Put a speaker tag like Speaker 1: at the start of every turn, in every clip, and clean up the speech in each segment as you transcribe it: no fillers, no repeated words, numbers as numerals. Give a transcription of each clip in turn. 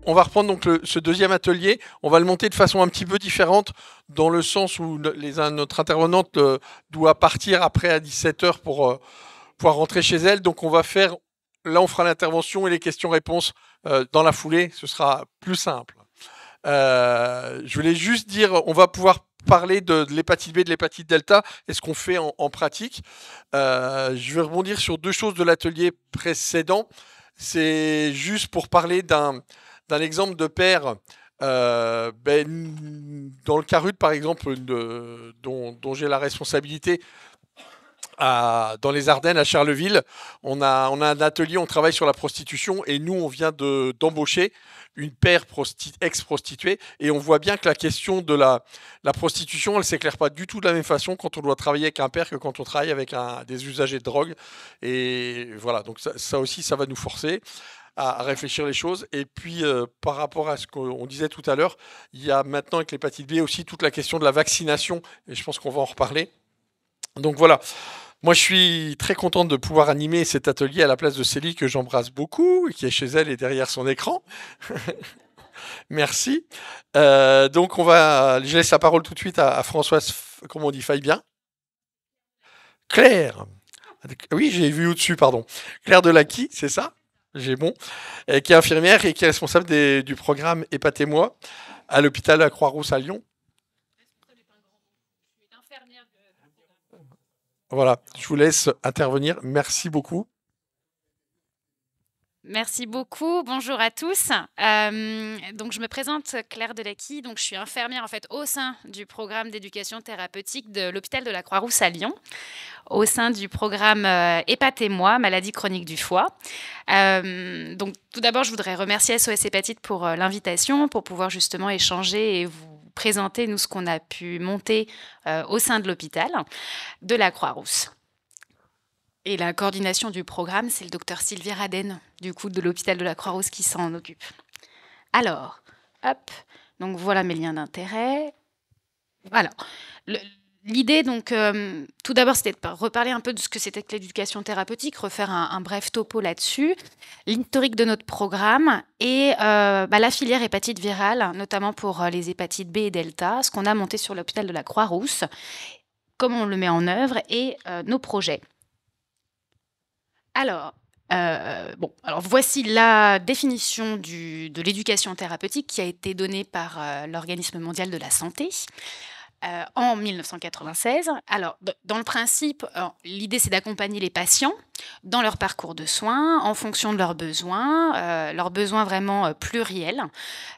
Speaker 1: on va reprendre donc ce deuxième atelier. On va le monter de façon un petit peu différente, dans le sens où notre intervenante doit partir après à 17 h pour pouvoir rentrer chez elle. Donc on va faire, là on fera l'intervention et les questions-réponses dans la foulée. Ce sera plus simple. Je voulais juste dire, on va pouvoir parler de l'hépatite B, de l'hépatite delta et ce qu'on fait en pratique. Je vais rebondir sur deux choses de l'atelier précédent. C'est juste pour parler d'un exemple de père dans le CARUT, par exemple, dont j'ai la responsabilité dans les Ardennes, à Charleville. On a un atelier, on travaille sur la prostitution et nous, on vient d'embaucher une paire ex-prostituée et on voit bien que la question de la prostitution, elle ne s'éclaire pas du tout de la même façon quand on doit travailler avec un père que quand on travaille avec des usagers de drogue. Et voilà, donc ça aussi, ça va nous forcer à réfléchir les choses. Et puis, par rapport à ce qu'on disait tout à l'heure, il y a maintenant avec l'hépatite B aussi toute la question de la vaccination et je pense qu'on va en reparler. Donc voilà. Moi, je suis très contente de pouvoir animer cet atelier à la place de Célie, que j'embrasse beaucoup, qui est chez elle et derrière son écran. Merci. Donc, je laisse la parole tout de suite à Françoise, comment on dit, faille bien Claire. Oui, j'ai vu au-dessus, pardon. Claire Delacqui, c'est ça? J'ai bon. Qui est infirmière et qui est responsable du programme Hépatez-moi à l'hôpital La Croix-Rousse à Lyon. Voilà, je vous laisse intervenir. Merci beaucoup.
Speaker 2: Merci beaucoup. Bonjour à tous. Donc je me présente Claire Delacqui. Donc je suis infirmière en fait au sein du programme d'éducation thérapeutique de l'hôpital de la Croix-Rousse à Lyon, au sein du programme Hépatez-moi, maladie chronique du foie. Donc tout d'abord, je voudrais remercier SOS Hépatite pour l'invitation, pour pouvoir justement échanger et vous présenter nous ce qu'on a pu monter au sein de l'hôpital de la Croix-Rousse. Et la coordination du programme, c'est le docteur Sylvie Raden, du coup, de l'hôpital de la Croix-Rousse qui s'en occupe. Alors, hop, donc voilà mes liens d'intérêt. Voilà. L'idée, donc, tout d'abord, c'était de reparler un peu de ce que c'était que l'éducation thérapeutique, refaire un bref topo là-dessus, l'historique de notre programme et la filière hépatite virale, notamment pour les hépatites B et delta, ce qu'on a monté sur l'hôpital de la Croix-Rousse, comment on le met en œuvre et nos projets. Alors, voici la définition de l'éducation thérapeutique qui a été donnée par l'Organisme mondial de la santé en 1996. Alors, dans le principe, l'idée, c'est d'accompagner les patients dans leur parcours de soins en fonction de leurs besoins vraiment pluriels,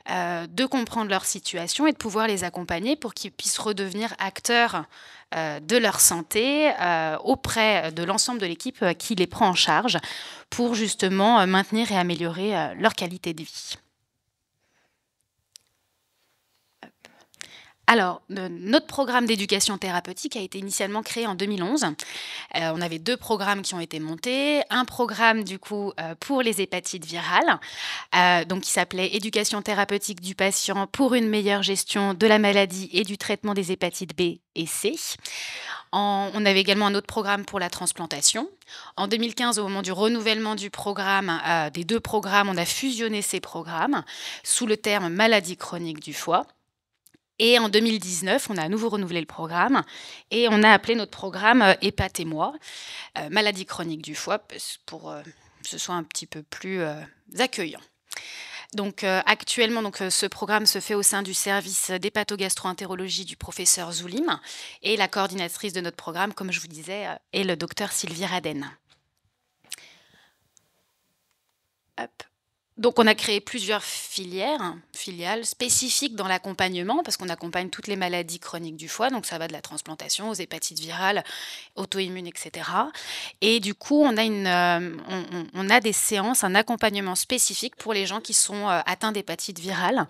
Speaker 2: de comprendre leur situation et de pouvoir les accompagner pour qu'ils puissent redevenir acteurs de leur santé auprès de l'ensemble de l'équipe qui les prend en charge pour justement maintenir et améliorer leur qualité de vie. Alors, notre programme d'éducation thérapeutique a été initialement créé en 2011. On avait deux programmes qui ont été montés. Un programme, du coup, pour les hépatites virales, donc qui s'appelait Éducation thérapeutique du patient pour une meilleure gestion de la maladie et du traitement des hépatites B et C. On avait également un autre programme pour la transplantation. En 2015, au moment du renouvellement du programme, des deux programmes, on a fusionné ces programmes sous le terme maladie chronique du foie. Et en 2019, on a à nouveau renouvelé le programme et on a appelé notre programme Hépatez-moi, maladie chronique du foie, pour que ce soit un petit peu plus accueillant. Donc actuellement, ce programme se fait au sein du service d'hépatogastro-entérologie du professeur Zoulim et la coordinatrice de notre programme, comme je vous disais, est le docteur Sylvie Raden. Hop. Donc, on a créé plusieurs filiales spécifiques dans l'accompagnement, parce qu'on accompagne toutes les maladies chroniques du foie, donc ça va de la transplantation aux hépatites virales, auto-immunes, etc. Et du coup, on a des séances, un accompagnement spécifique pour les gens qui sont atteints d'hépatite virale.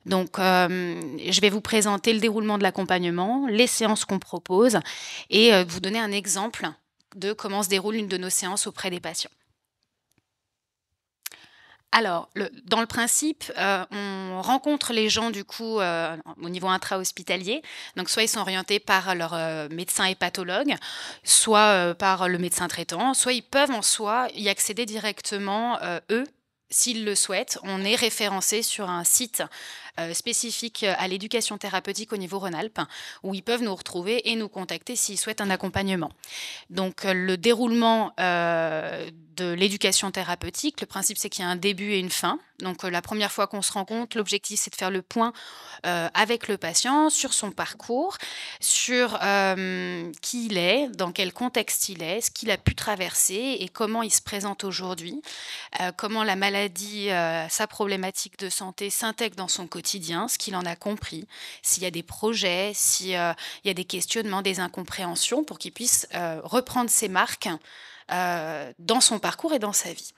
Speaker 2: Donc, je vais vous présenter le déroulement de l'accompagnement, les séances qu'on propose, et vous donner un exemple de comment se déroule une de nos séances auprès des patients. Alors, dans le principe, on rencontre les gens du coup au niveau intra-hospitalier. Donc, soit ils sont orientés par leur médecin hépatologue, soit par le médecin traitant, soit ils peuvent en soi y accéder directement, eux, s'ils le souhaitent, on est référencé sur un site spécifique à l'éducation thérapeutique au niveau Rhône-Alpes, où ils peuvent nous retrouver et nous contacter s'ils souhaitent un accompagnement. Donc le déroulement de l'éducation thérapeutique, le principe c'est qu'il y a un début et une fin. Donc la première fois qu'on se rencontre, l'objectif c'est de faire le point avec le patient sur son parcours, sur qui il est, dans quel contexte il est, ce qu'il a pu traverser et comment il se présente aujourd'hui, comment la maladie, sa problématique de santé s'intègre dans son quotidien, ce qu'il en a compris, s'il y a des projets, s'il y a des questionnements, des incompréhensions, pour qu'il puisse reprendre ses marques dans son parcours et dans sa vie.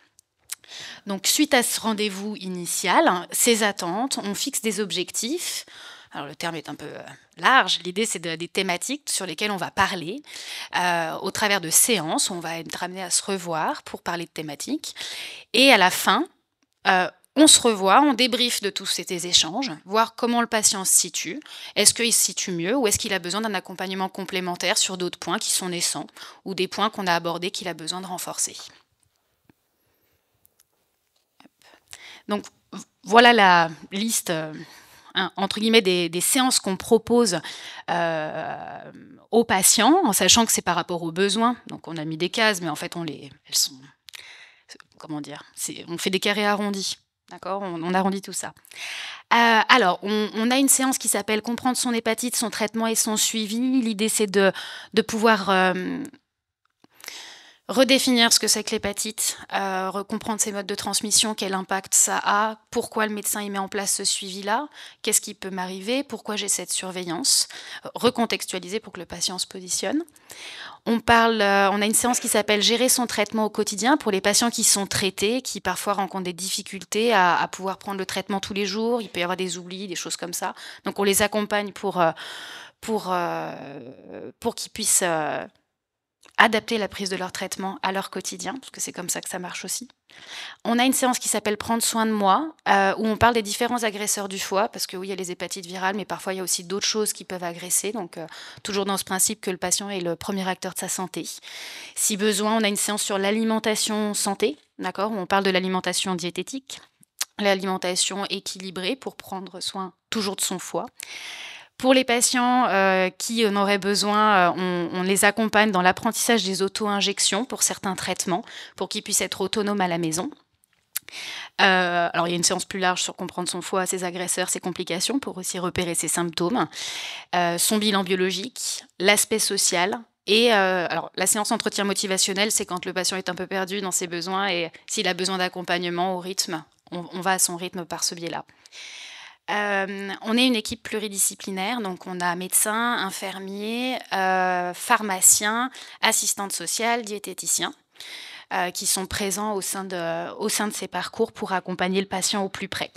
Speaker 2: Donc, suite à ce rendez-vous initial, ces attentes, on fixe des objectifs. Alors, le terme est un peu large. L'idée, c'est des thématiques sur lesquelles on va parler au travers de séances. On va être amené à se revoir pour parler de thématiques. Et à la fin, on se revoit, on débriefe de tous ces échanges, voir comment le patient se situe. Est-ce qu'il se situe mieux ou est-ce qu'il a besoin d'un accompagnement complémentaire sur d'autres points qui sont naissants ou des points qu'on a abordés qu'il a besoin de renforcer. Donc, voilà la liste, entre guillemets, des séances qu'on propose aux patients, en sachant que c'est par rapport aux besoins. Donc, on a mis des cases, mais en fait, elles sont... Comment dire, on fait des carrés arrondis. D'accord, on arrondit tout ça. Alors, on a une séance qui s'appelle « Comprendre son hépatite, son traitement et son suivi ». L'idée, c'est de pouvoir redéfinir ce que c'est que l'hépatite, comprendre ses modes de transmission, quel impact ça a, pourquoi le médecin y met en place ce suivi-là, qu'est-ce qui peut m'arriver, pourquoi j'ai cette surveillance, recontextualiser pour que le patient se positionne. On a une séance qui s'appelle « Gérer son traitement au quotidien » pour les patients qui sont traités, qui parfois rencontrent des difficultés à pouvoir prendre le traitement tous les jours. Il peut y avoir des oublis, des choses comme ça. Donc on les accompagne pour qu'ils puissent adapter la prise de leur traitement à leur quotidien, parce que c'est comme ça que ça marche aussi. On a une séance qui s'appelle « Prendre soin de moi », où on parle des différents agresseurs du foie, parce que oui, il y a les hépatites virales, mais parfois il y a aussi d'autres choses qui peuvent agresser, donc toujours dans ce principe que le patient est le premier acteur de sa santé. Si besoin, on a une séance sur l'alimentation santé, d'accord, où on parle de l'alimentation diététique, l'alimentation équilibrée pour prendre soin toujours de son foie. Pour les patients qui en auraient besoin, on les accompagne dans l'apprentissage des auto-injections pour certains traitements, pour qu'ils puissent être autonomes à la maison. Alors, il y a une séance plus large sur comprendre son foie, ses agresseurs, ses complications, pour aussi repérer ses symptômes, son bilan biologique, l'aspect social. Et alors, la séance entretien motivationnel, c'est quand le patient est un peu perdu dans ses besoins et s'il a besoin d'accompagnement au rythme, on va à son rythme par ce biais-là. On est une équipe pluridisciplinaire, donc on a médecins, infirmiers, pharmaciens, assistantes sociales, diététiciens, qui sont présents au sein de ces parcours pour accompagner le patient au plus près.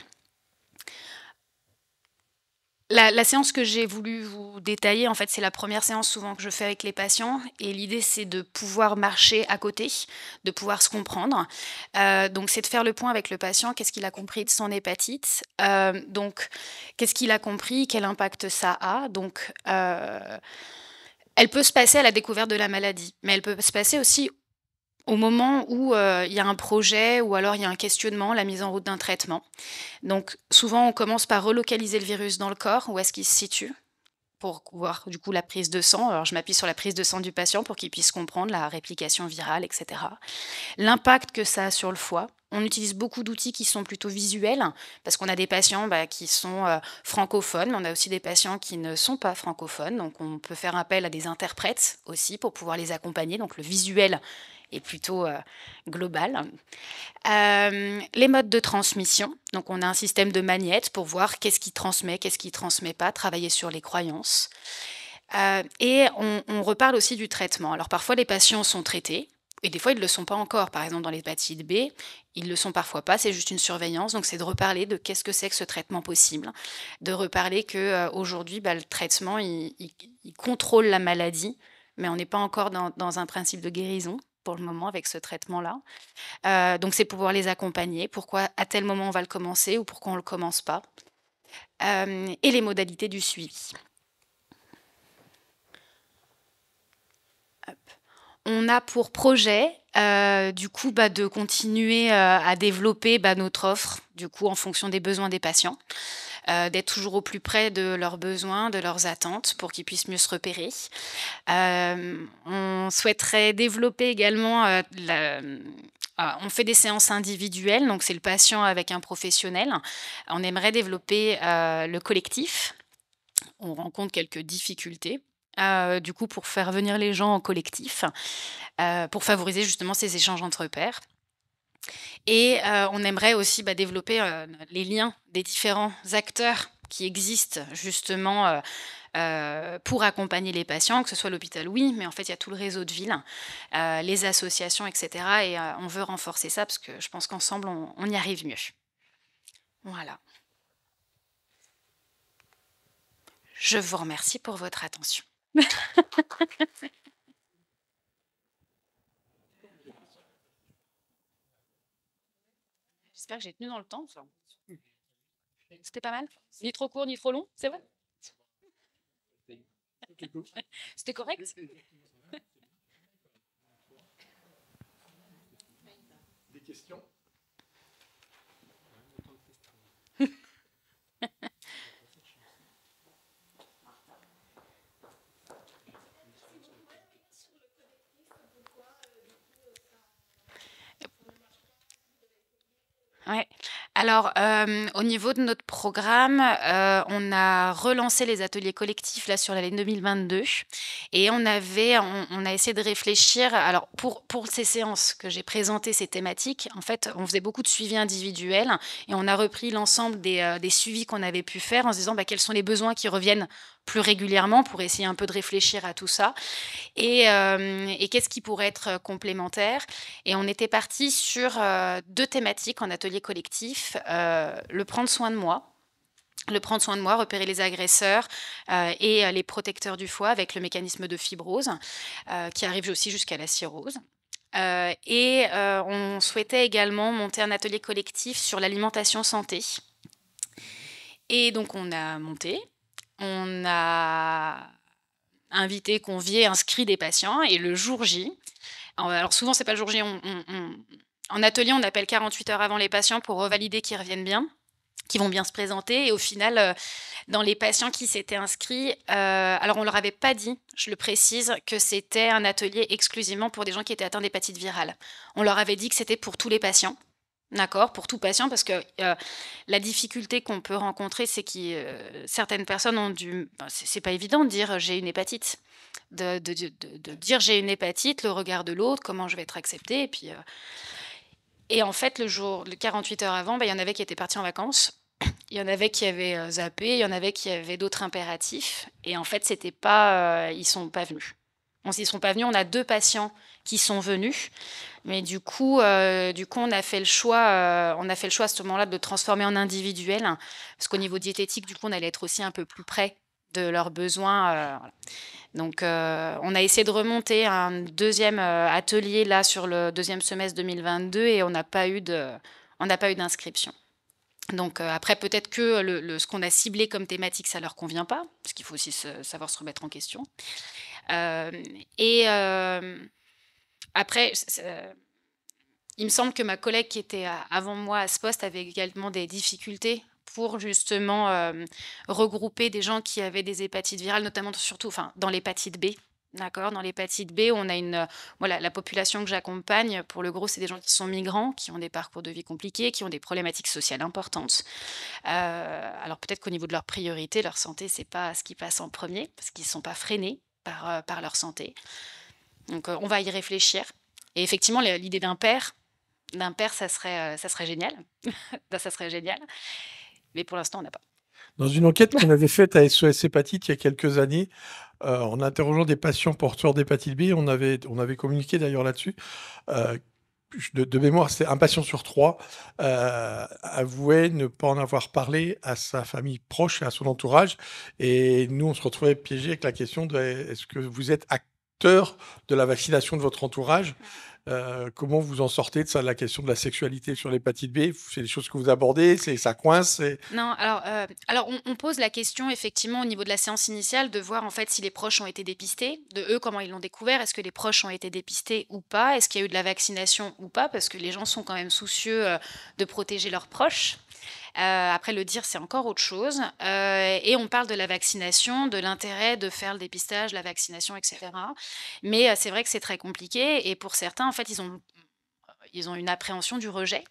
Speaker 2: La séance que j'ai voulu vous détailler, en fait, c'est la première séance souvent que je fais avec les patients. Et l'idée, c'est de pouvoir marcher à côté, de pouvoir se comprendre. Donc, c'est de faire le point avec le patient. Qu'est-ce qu'il a compris de son hépatite? Donc, qu'est-ce qu'il a compris? Quel impact ça a? Donc, elle peut se passer à la découverte de la maladie, mais elle peut se passer aussi au moment où il y a un projet ou alors il y a un questionnement, la mise en route d'un traitement. Donc souvent, on commence par relocaliser le virus dans le corps, où est-ce qu'il se situe, pour voir du coup la prise de sang. Alors je m'appuie sur la prise de sang du patient pour qu'il puisse comprendre la réplication virale, etc. L'impact que ça a sur le foie. On utilise beaucoup d'outils qui sont plutôt visuels, parce qu'on a des patients qui sont francophones, mais on a aussi des patients qui ne sont pas francophones. Donc on peut faire appel à des interprètes aussi pour pouvoir les accompagner. Donc le visuel est plutôt global. Les modes de transmission. Donc, on a un système de magnettes pour voir qu'est-ce qui transmet, qu'est-ce qui ne transmet pas, travailler sur les croyances. Et on reparle aussi du traitement. Alors, parfois, les patients sont traités et des fois, ils ne le sont pas encore. Par exemple, dans l'hépatite B, ils ne le sont parfois pas, c'est juste une surveillance. Donc, c'est de reparler de qu'est-ce que c'est que ce traitement possible. De reparler qu'aujourd'hui, le traitement, il contrôle la maladie, mais on n'est pas encore dans un principe de guérison pour le moment avec ce traitement-là. Donc, c'est pouvoir les accompagner. Pourquoi à tel moment on va le commencer ou pourquoi on ne le commence pas. Et les modalités du suivi. Hop. On a pour projet Du coup, de continuer à développer notre offre, du coup, en fonction des besoins des patients, d'être toujours au plus près de leurs besoins, de leurs attentes, pour qu'ils puissent mieux se repérer. On souhaiterait développer également on fait des séances individuelles, donc c'est le patient avec un professionnel. On aimerait développer le collectif. On rencontre quelques difficultés. Du coup, pour faire venir les gens en collectif, pour favoriser justement ces échanges entre pairs. Et on aimerait aussi développer les liens des différents acteurs qui existent justement pour accompagner les patients, que ce soit l'hôpital, oui, mais en fait, il y a tout le réseau de ville, les associations, etc. Et on veut renforcer ça parce que je pense qu'ensemble, on y arrive mieux. Voilà. Je vous remercie pour votre attention. J'espère que j'ai tenu dans le temps. C'était pas mal? Ni trop court, ni trop long, c'est vrai? C'était correct?
Speaker 1: Des questions?
Speaker 2: Ouais. Alors, au niveau de notre programme, on a relancé les ateliers collectifs là sur l'année 2022 et on a essayé de réfléchir alors pour ces séances que j'ai présentées, ces thématiques, en fait, on faisait beaucoup de suivi individuel et on a repris l'ensemble des suivis qu'on avait pu faire en se disant: «Quels sont les besoins qui reviennent plus régulièrement?» pour essayer un peu de réfléchir à tout ça et qu'est-ce qui pourrait être complémentaire? Et on était parti sur 2 thématiques en atelier collectif, le prendre soin de moi. Le prendre soin de moi, repérer les agresseurs, et les protecteurs du foie avec le mécanisme de fibrose, qui arrive aussi jusqu'à la cirrhose. On souhaitait également monter un atelier collectif sur l'alimentation santé. Et donc on a monté, on a invité, convié, inscrit des patients et le jour J, alors souvent c'est pas le jour J, en atelier on appelle 48 heures avant les patients pour revalider qu'ils reviennent bien, qu'ils vont bien se présenter et au final, dans les patients qui s'étaient inscrits, alors on leur avait pas dit, je le précise, que c'était un atelier exclusivement pour des gens qui étaient atteints d'hépatite virale. On leur avait dit que c'était pour tous les patients. D'accord, pour tout patient, parce que la difficulté qu'on peut rencontrer, c'est que certaines personnes ont c'est pas évident de dire j'ai une hépatite, de dire j'ai une hépatite, le regard de l'autre, comment je vais être acceptée, et en fait le 48 heures avant, il y en avait qui étaient partis en vacances, il y en avait qui avaient zappé, il y en avait qui avaient d'autres impératifs, et en fait c'était pas, ils sont pas venus. Ils sont pas venus. On a 2 patients qui sont venus. Mais du coup, on a fait le choix, à ce moment-là de le transformer en individuel, hein, parce qu'au niveau diététique, du coup, on allait être aussi un peu plus près de leurs besoins. Voilà. Donc, on a essayé de remonter un deuxième atelier là sur le deuxième semestre 2022 et on n'a pas eu d'inscription. Donc après, peut-être que ce qu'on a ciblé comme thématique, ça leur convient pas, parce qu'il faut aussi savoir se remettre en question. Après, il me semble que ma collègue qui était avant moi à ce poste avait également des difficultés pour justement regrouper des gens qui avaient des hépatites virales, notamment surtout dans l'hépatite B. D'accord, dans l'hépatite B, on a voilà, la population que j'accompagne, pour le gros, c'est des gens qui sont migrants, qui ont des parcours de vie compliqués, qui ont des problématiques sociales importantes. Alors peut-être qu'au niveau de leur priorité, leur santé, c'est pas ce qui passe en premier, parce qu'ils sont pas freinés par leur santé. Donc on va y réfléchir. Et effectivement, l'idée d'un père, ça serait génial. Ça serait génial. Mais pour l'instant, on n'a pas.
Speaker 1: Dans une enquête qu'on avait faite à SOS Hépatite il y a quelques années, en interrogeant des patients porteurs d'hépatite B, on avait communiqué d'ailleurs là-dessus. De mémoire, c'est un patient sur 3 avouait ne pas en avoir parlé à sa famille proche et à son entourage. Et nous, on se retrouvait piégés avec la question de est-ce que vous êtes acteurs de la vaccination de votre entourage. Comment vous en sortez de ça, la question de la sexualité sur l'hépatite B? C'est des choses que vous abordez, ça coince,
Speaker 2: Non, alors on pose la question effectivement au niveau de la séance initiale de voir en fait si les proches ont été dépistés, de eux comment ils l'ont découvert, est-ce que les proches ont été dépistés ou pas, est-ce qu'il y a eu de la vaccination ou pas, parce que les gens sont quand même soucieux de protéger leurs proches. Après, le dire, c'est encore autre chose. Et on parle de la vaccination, de l'intérêt de faire le dépistage, la vaccination, etc. Mais c'est vrai que c'est très compliqué. Et pour certains, en fait, ils ont une appréhension du rejet.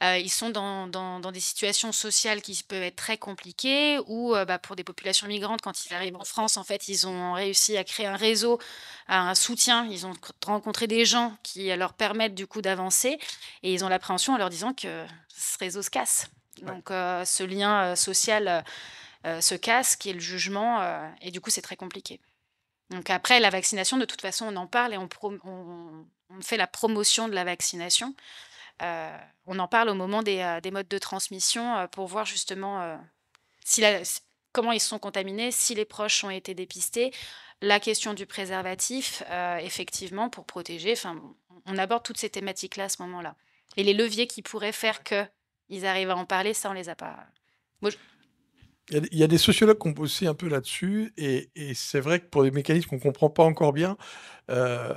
Speaker 2: Ils sont dans des situations sociales qui peuvent être très compliquées ou pour des populations migrantes, quand ils arrivent en France, en fait, ils ont réussi à créer un réseau, un soutien. Ils ont rencontré des gens qui leur permettent du coup d'avancer et ils ont l'appréhension en leur disant que ce réseau se casse.
Speaker 1: Ouais.
Speaker 2: Donc, ce lien social se casse, qui est le jugement, et du coup, c'est très compliqué. Donc après, la vaccination, de toute façon, on en parle et on fait la promotion de la vaccination. On en parle au moment des modes de transmission pour voir justement comment ils sont contaminés, si les proches ont été dépistés. La question du préservatif, effectivement, pour protéger. Enfin, on aborde toutes ces thématiques-là à ce moment-là. Et les leviers qui pourraient faire qu'ils arrivent à en parler, ça, on les a pas. Moi,
Speaker 1: Il y a des sociologues qui ont bossé un peu là-dessus, et c'est vrai que pour des mécanismes qu'on ne comprend pas encore bien, euh,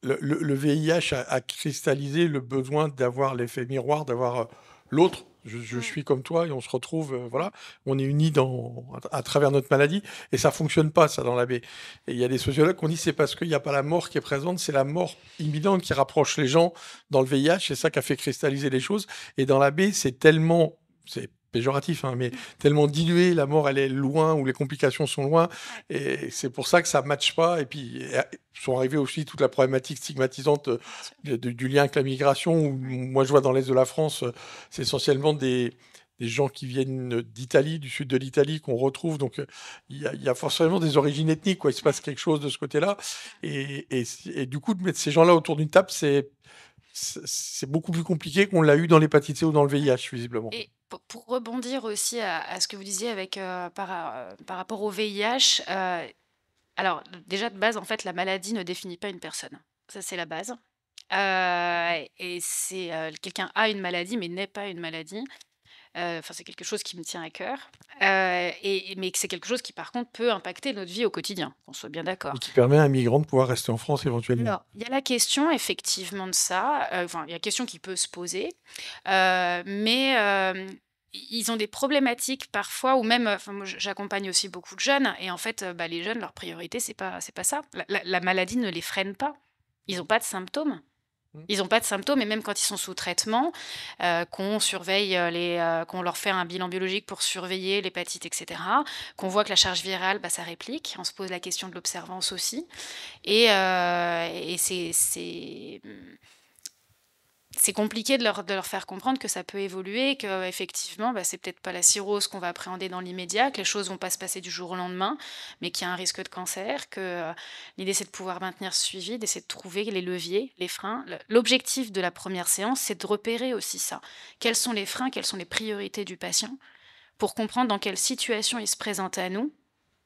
Speaker 1: le VIH a cristallisé le besoin d'avoir l'effet miroir, d'avoir l'autre. Je suis comme toi et on se retrouve, voilà, on est unis à travers notre maladie, et ça fonctionne pas, ça, dans la baie. Et il y a des sociologues qui ont dit c'est parce qu'il n'y a pas la mort qui est présente, c'est la mort imminente qui rapproche les gens dans le VIH, c'est ça qui a fait cristalliser les choses. Et dans la baie, c'est péjoratif, hein, mais tellement dilué, la mort elle est loin, ou les complications sont loin, et c'est pour ça que ça ne matche pas. Et puis sont arrivés aussi toute la problématique stigmatisante du lien avec la migration, où moi je vois dans l'Est de la France, c'est essentiellement des gens qui viennent d'Italie, du sud de l'Italie, qu'on retrouve. Donc il y a forcément des origines ethniques, quoi. Il se passe quelque chose de ce côté-là. Et du coup, de mettre ces gens-là autour d'une table, c'est beaucoup plus compliqué qu'on l'a eu dans l'hépatite C ou dans le VIH, visiblement.
Speaker 2: Et pour rebondir aussi à ce que vous disiez par rapport au VIH, alors déjà de base, en fait, la maladie ne définit pas une personne. Ça, c'est la base. Et quelqu'un a une maladie, mais n'est pas une maladie. Enfin, c'est quelque chose qui me tient à cœur. Mais c'est quelque chose qui, par contre, peut impacter notre vie au quotidien, qu'on soit bien d'accord.
Speaker 1: Et qui permet à un migrant de pouvoir rester en France éventuellement.
Speaker 2: Alors, il y a la question effectivement de ça, enfin, il y a la question qui peut se poser, mais ils ont des problématiques parfois, ou même, enfin, moi j'accompagne aussi beaucoup de jeunes, et en fait, les jeunes, leur priorité, c'est pas ça. La maladie ne les freine pas. Ils n'ont pas de symptômes. Ils n'ont pas de symptômes, et même quand ils sont sous traitement, qu'on surveille qu'on leur fait un bilan biologique pour surveiller l'hépatite, etc., qu'on voit que la charge virale, ça réplique. On se pose la question de l'observance aussi. Et c'est compliqué de leur faire comprendre que ça peut évoluer, qu'effectivement, c'est peut-être pas la cirrhose qu'on va appréhender dans l'immédiat, que les choses vont pas se passer du jour au lendemain, mais qu'il y a un risque de cancer, que l'idée c'est de pouvoir maintenir ce suivi, d'essayer de trouver les leviers, les freins. L'objectif de la première séance, c'est de repérer aussi ça. Quels sont les freins, quelles sont les priorités du patient, pour comprendre dans quelle situation il se présente à nous.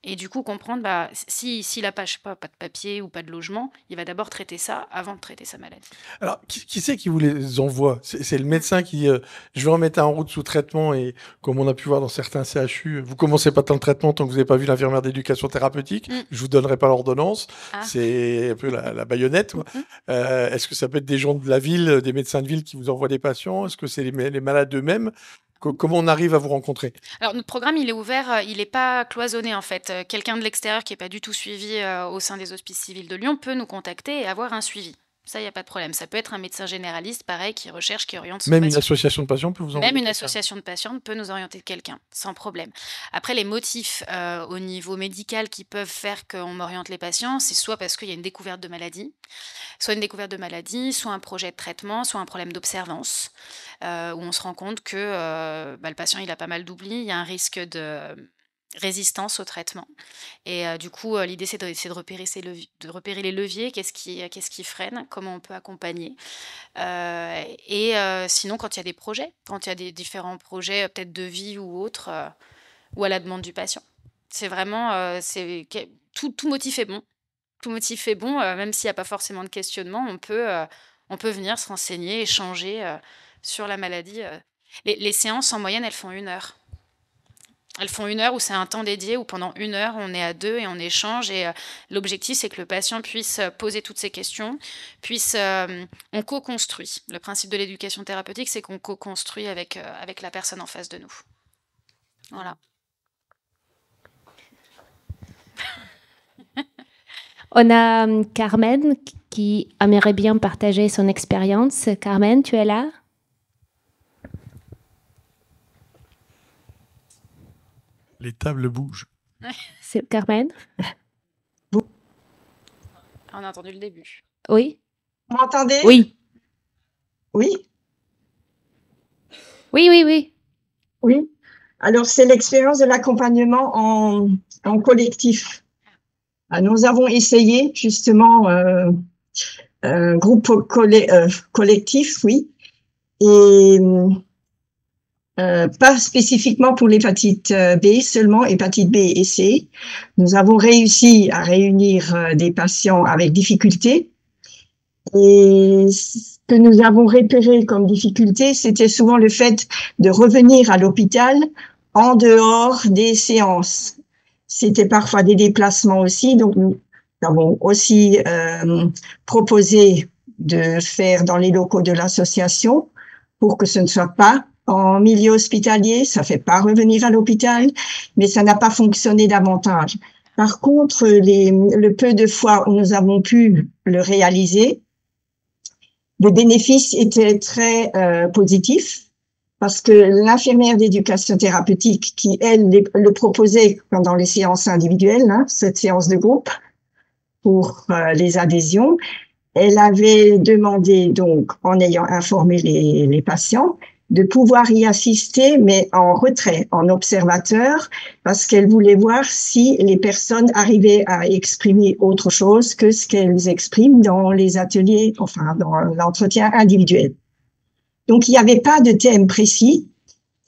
Speaker 2: Et du coup, comprendre, s'il n'a pas, je sais pas de papier ou pas de logement, il va d'abord traiter ça avant de traiter sa maladie.
Speaker 1: Alors, qui c'est qui vous les envoie? C'est le médecin qui dit je vais en mettre un en route sous traitement, et comme on a pu voir dans certains CHU, vous commencez pas tant le traitement tant que vous n'avez pas vu l'infirmière d'éducation thérapeutique. Je vous donnerai pas l'ordonnance.
Speaker 2: Ah.
Speaker 1: C'est un peu la baïonnette, quoi. Est-ce que ça peut être des gens de la ville, des médecins de ville qui vous envoient des patients? Est-ce que c'est les malades eux-mêmes? Comment on arrive à vous rencontrer?
Speaker 2: Alors, notre programme, il est ouvert, il n'est pas cloisonné en fait. Quelqu'un de l'extérieur qui n'est pas du tout suivi au sein des hospices civils de Lyon peut nous contacter et avoir un suivi. Ça, il n'y a pas de problème. Ça peut être un médecin généraliste, pareil, qui recherche, qui oriente son
Speaker 1: Même
Speaker 2: patient.
Speaker 1: une association de patients peut vous envoyer
Speaker 2: Même une
Speaker 1: quelqu'un.
Speaker 2: association de patients peut nous orienter quelqu'un, sans problème. Après, les motifs au niveau médical qui peuvent faire qu'on m'oriente les patients, c'est soit parce qu'il y a une découverte de maladie, soit un projet de traitement, soit un problème d'observance, où on se rend compte que le patient il a pas mal d'oubli, il y a un risque de résistance au traitement. Et du coup, l'idée, c'est de repérer, de repérer les leviers, qu'est-ce qui freine, comment on peut accompagner. Sinon, quand il y a des projets, quand il y a des différents projets, peut-être de vie ou autres, ou à la demande du patient. C'est vraiment, tout motif est bon. tout motif est bon, même s'il n'y a pas forcément de questionnement, on peut venir se renseigner, échanger, sur la maladie. Les séances, en moyenne, elles font 1 heure. Elles font 1 heure où c'est un temps dédié, où pendant 1 heure, on est à 2 et on échange. Et l'objectif, c'est que le patient puisse poser toutes ses questions, on co-construit. Le principe de l'éducation thérapeutique, c'est qu'on co-construit avec la personne en face de nous. Voilà.
Speaker 3: On a Carmen qui aimerait bien partager son expérience. Carmen, tu es là?
Speaker 1: Les tables bougent.
Speaker 3: C'est Carmen?
Speaker 2: On a entendu le début.
Speaker 3: Oui?
Speaker 4: Vous m'entendez?
Speaker 3: Oui.
Speaker 4: Oui?
Speaker 3: Oui, oui, oui.
Speaker 4: Oui. Alors, c'est l'expérience de l'accompagnement en collectif. Nous avons essayé justement un groupe collectif, oui, et pas spécifiquement pour l'hépatite B, seulement hépatite B et C. Nous avons réussi à réunir des patients avec difficulté. Et ce que nous avons repéré comme difficulté, c'était souvent le fait de revenir à l'hôpital en dehors des séances. C'était parfois des déplacements aussi, donc nous avons aussi proposé de faire dans les locaux de l'association pour que ce ne soit pas en milieu hospitalier, ça fait pas revenir à l'hôpital, mais ça n'a pas fonctionné davantage. Par contre, le peu de fois où nous avons pu le réaliser, le bénéfice était très positif parce que l'infirmière d'éducation thérapeutique qui, elle, le proposait pendant les séances individuelles, cette séance de groupe pour les adhésions, elle avait demandé, donc, en ayant informé les patients, de pouvoir y assister, mais en retrait, en observateur, parce qu'elle voulait voir si les personnes arrivaient à exprimer autre chose que ce qu'elles expriment dans les ateliers, enfin, dans l'entretien individuel. Donc, il n'y avait pas de thème précis.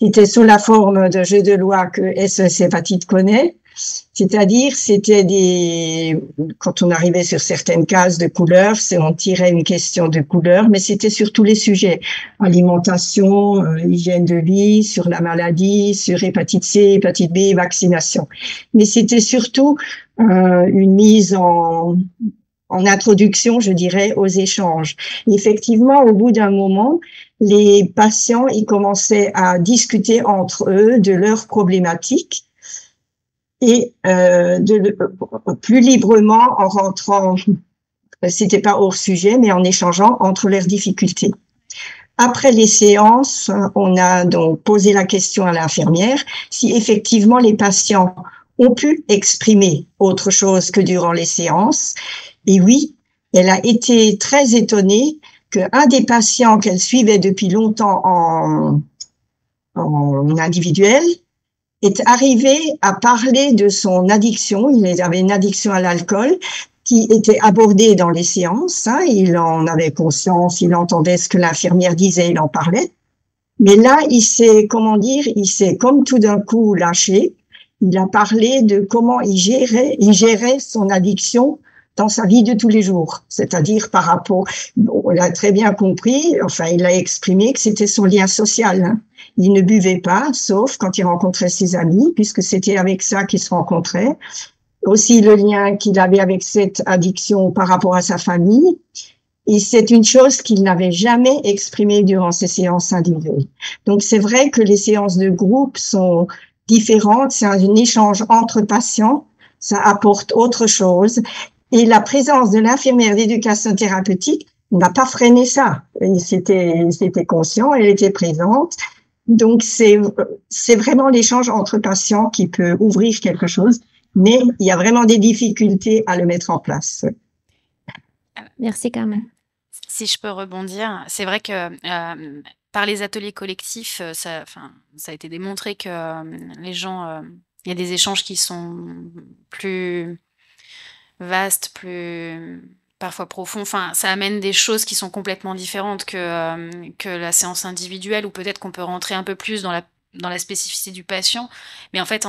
Speaker 4: C'était sous la forme de jeu de loi que SOS Hépatite connaît. C'est-à-dire, quand on arrivait sur certaines cases de couleurs, on tirait une question de couleur, mais c'était sur tous les sujets. Alimentation, hygiène de vie, sur la maladie, sur hépatite C, hépatite B, vaccination. Mais c'était surtout une mise en introduction, je dirais, aux échanges. Et effectivement, au bout d'un moment, les patients, ils commençaient à discuter entre eux de leurs problématiques et plus librement en rentrant, c'était pas hors sujet, mais en échangeant entre leurs difficultés. Après les séances, on a donc posé la question à l'infirmière si effectivement les patients ont pu exprimer autre chose que durant les séances. Et oui, elle a été très étonnée qu'un des patients qu'elle suivait depuis longtemps en individuel est arrivé à parler de son addiction. Il avait une addiction à l'alcool qui était abordée dans les séances. Il en avait conscience, il entendait ce que l'infirmière disait, il en parlait. Mais là, il s'est comme tout d'un coup lâché. Il a parlé de comment il gérait son addiction dans sa vie de tous les jours. C'est-à-dire par rapport, on l'a très bien compris, enfin, il a exprimé que c'était son lien social. Il ne buvait pas, sauf quand il rencontrait ses amis, puisque c'était avec ça qu'il se rencontrait. Aussi le lien qu'il avait avec cette addiction par rapport à sa famille. Et c'est une chose qu'il n'avait jamais exprimée durant ses séances individuelles. Donc c'est vrai que les séances de groupe sont différentes, c'est un échange entre patients, ça apporte autre chose. Et la présence de l'infirmière d'éducation thérapeutique n'a pas freiné ça. C'était conscient, elle était présente. Donc c'est vraiment l'échange entre patients qui peut ouvrir quelque chose, mais il y a vraiment des difficultés à le mettre en place.
Speaker 3: Merci Carmen.
Speaker 2: Si je peux rebondir, c'est vrai que par les ateliers collectifs, ça a été démontré que les gens, il y a des échanges qui sont plus vastes, plus parfois profonds. Enfin, ça amène des choses qui sont complètement différentes que la séance individuelle, où peut-être qu'on peut rentrer un peu plus dans la dans la spécificité du patient, mais en fait,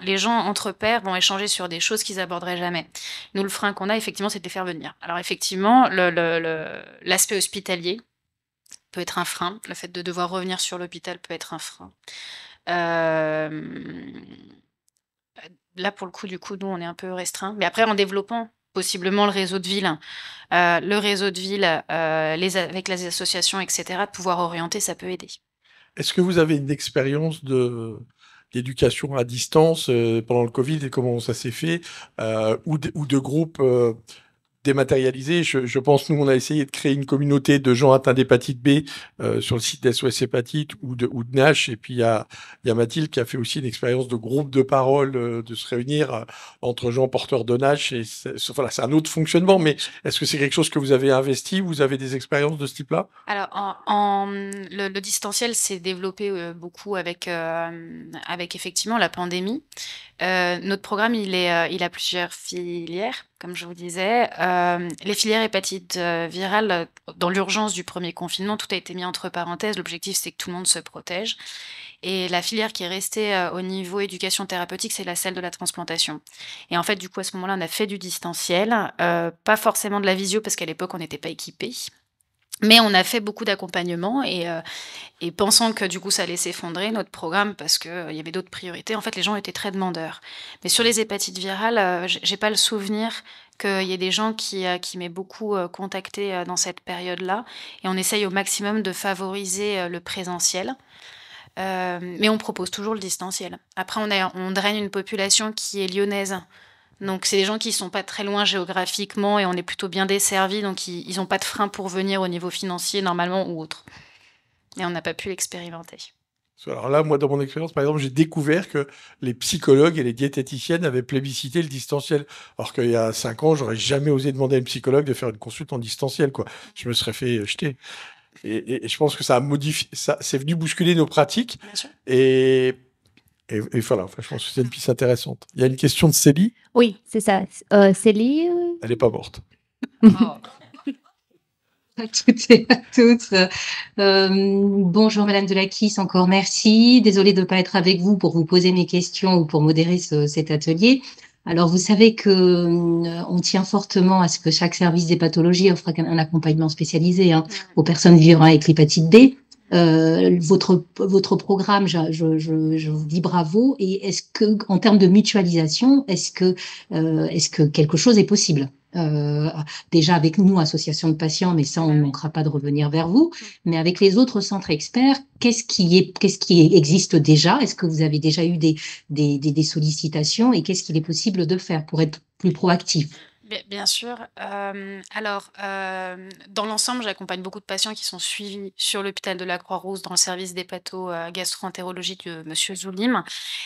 Speaker 2: les gens entre pairs vont échanger sur des choses qu'ils aborderaient jamais. Nous, le frein qu'on a, effectivement, c'est de les faire venir. Alors, effectivement, l'aspect hospitalier peut être un frein. Le fait de devoir revenir sur l'hôpital peut être un frein. Là, pour le coup, du coup, nous, on est un peu restreint. Mais après, en développant possiblement le réseau de ville, avec les associations, etc., de pouvoir orienter, ça peut aider.
Speaker 1: Est-ce que vous avez une expérience d'éducation à distance pendant le Covid et comment ça s'est fait ou de groupes dématérialisés? Je pense, nous, on a essayé de créer une communauté de gens atteints d'hépatite B sur le site d'SOS Hépatite ou de NASH. Et puis, il y a Mathilde qui a fait aussi une expérience de groupe de parole, de se réunir entre gens porteurs de NASH. Et voilà, c'est un autre fonctionnement. Mais est-ce que c'est quelque chose que vous avez investi? Vous avez des expériences de ce type-là?
Speaker 2: Alors, le distanciel s'est développé beaucoup avec effectivement la pandémie. Notre programme, il a plusieurs filières, comme je vous disais. Les filières hépatite virale, dans l'urgence du premier confinement, tout a été mis entre parenthèses. L'objectif, c'est que tout le monde se protège. Et la filière qui est restée au niveau éducation thérapeutique, c'est celle de la transplantation. Et en fait, du coup, à ce moment-là, on a fait du distanciel, pas forcément de la visio, parce qu'à l'époque, on n'était pas équipés. Mais on a fait beaucoup d'accompagnement et pensant que du coup ça allait s'effondrer notre programme parce qu'il y avait d'autres priorités, en fait les gens étaient très demandeurs. Mais sur les hépatites virales, j'ai pas le souvenir qu'il y ait des gens qui m'aient beaucoup contacté dans cette période-là. Et on essaye au maximum de favoriser le présentiel. Mais on propose toujours le distanciel. Après, on draine une population qui est lyonnaise. Donc, c'est des gens qui ne sont pas très loin géographiquement et on est plutôt bien desservis. Donc, ils n'ont pas de frein pour venir au niveau financier, normalement, ou autre. Et on n'a pas pu l'expérimenter.
Speaker 1: Alors là, moi, dans mon expérience, par exemple, j'ai découvert que les psychologues et les diététiciennes avaient plébiscité le distanciel. Alors qu'il y a 5 ans, j'aurais jamais osé demander à une psychologue de faire une consulte en distanciel, quoi. Je me serais fait jeter. Et je pense que ça a modifié, c'est venu bousculer nos pratiques.
Speaker 2: Bien sûr.
Speaker 1: Et voilà, enfin, je pense que c'est une piste intéressante. Il y a une question de Célie.
Speaker 3: Oui, c'est ça. Célie
Speaker 1: Elle n'est pas morte.
Speaker 2: Oh.
Speaker 5: À toutes et à tous. Bonjour Madame Delakis, encore merci. Désolée de ne pas être avec vous pour vous poser mes questions ou pour modérer cet atelier. Alors vous savez que on tient fortement à ce que chaque service des pathologies offre un accompagnement spécialisé aux personnes vivant avec l'hépatite B. Votre programme, je vous dis bravo. Et est-ce que, en termes de mutualisation, est-ce que quelque chose est possible? Déjà avec nous, association de patients, mais ça, on ne manquera pas de revenir vers vous. Mais avec les autres centres experts, qu'est-ce qui existe déjà? Est-ce que vous avez déjà eu des sollicitations et qu'est-ce qu'il est possible de faire pour être plus proactif?
Speaker 2: Bien sûr. Alors, dans l'ensemble, j'accompagne beaucoup de patients qui sont suivis sur l'hôpital de la Croix-Rousse dans le service d'hépato-gastro-entérologie de Monsieur Zoulim.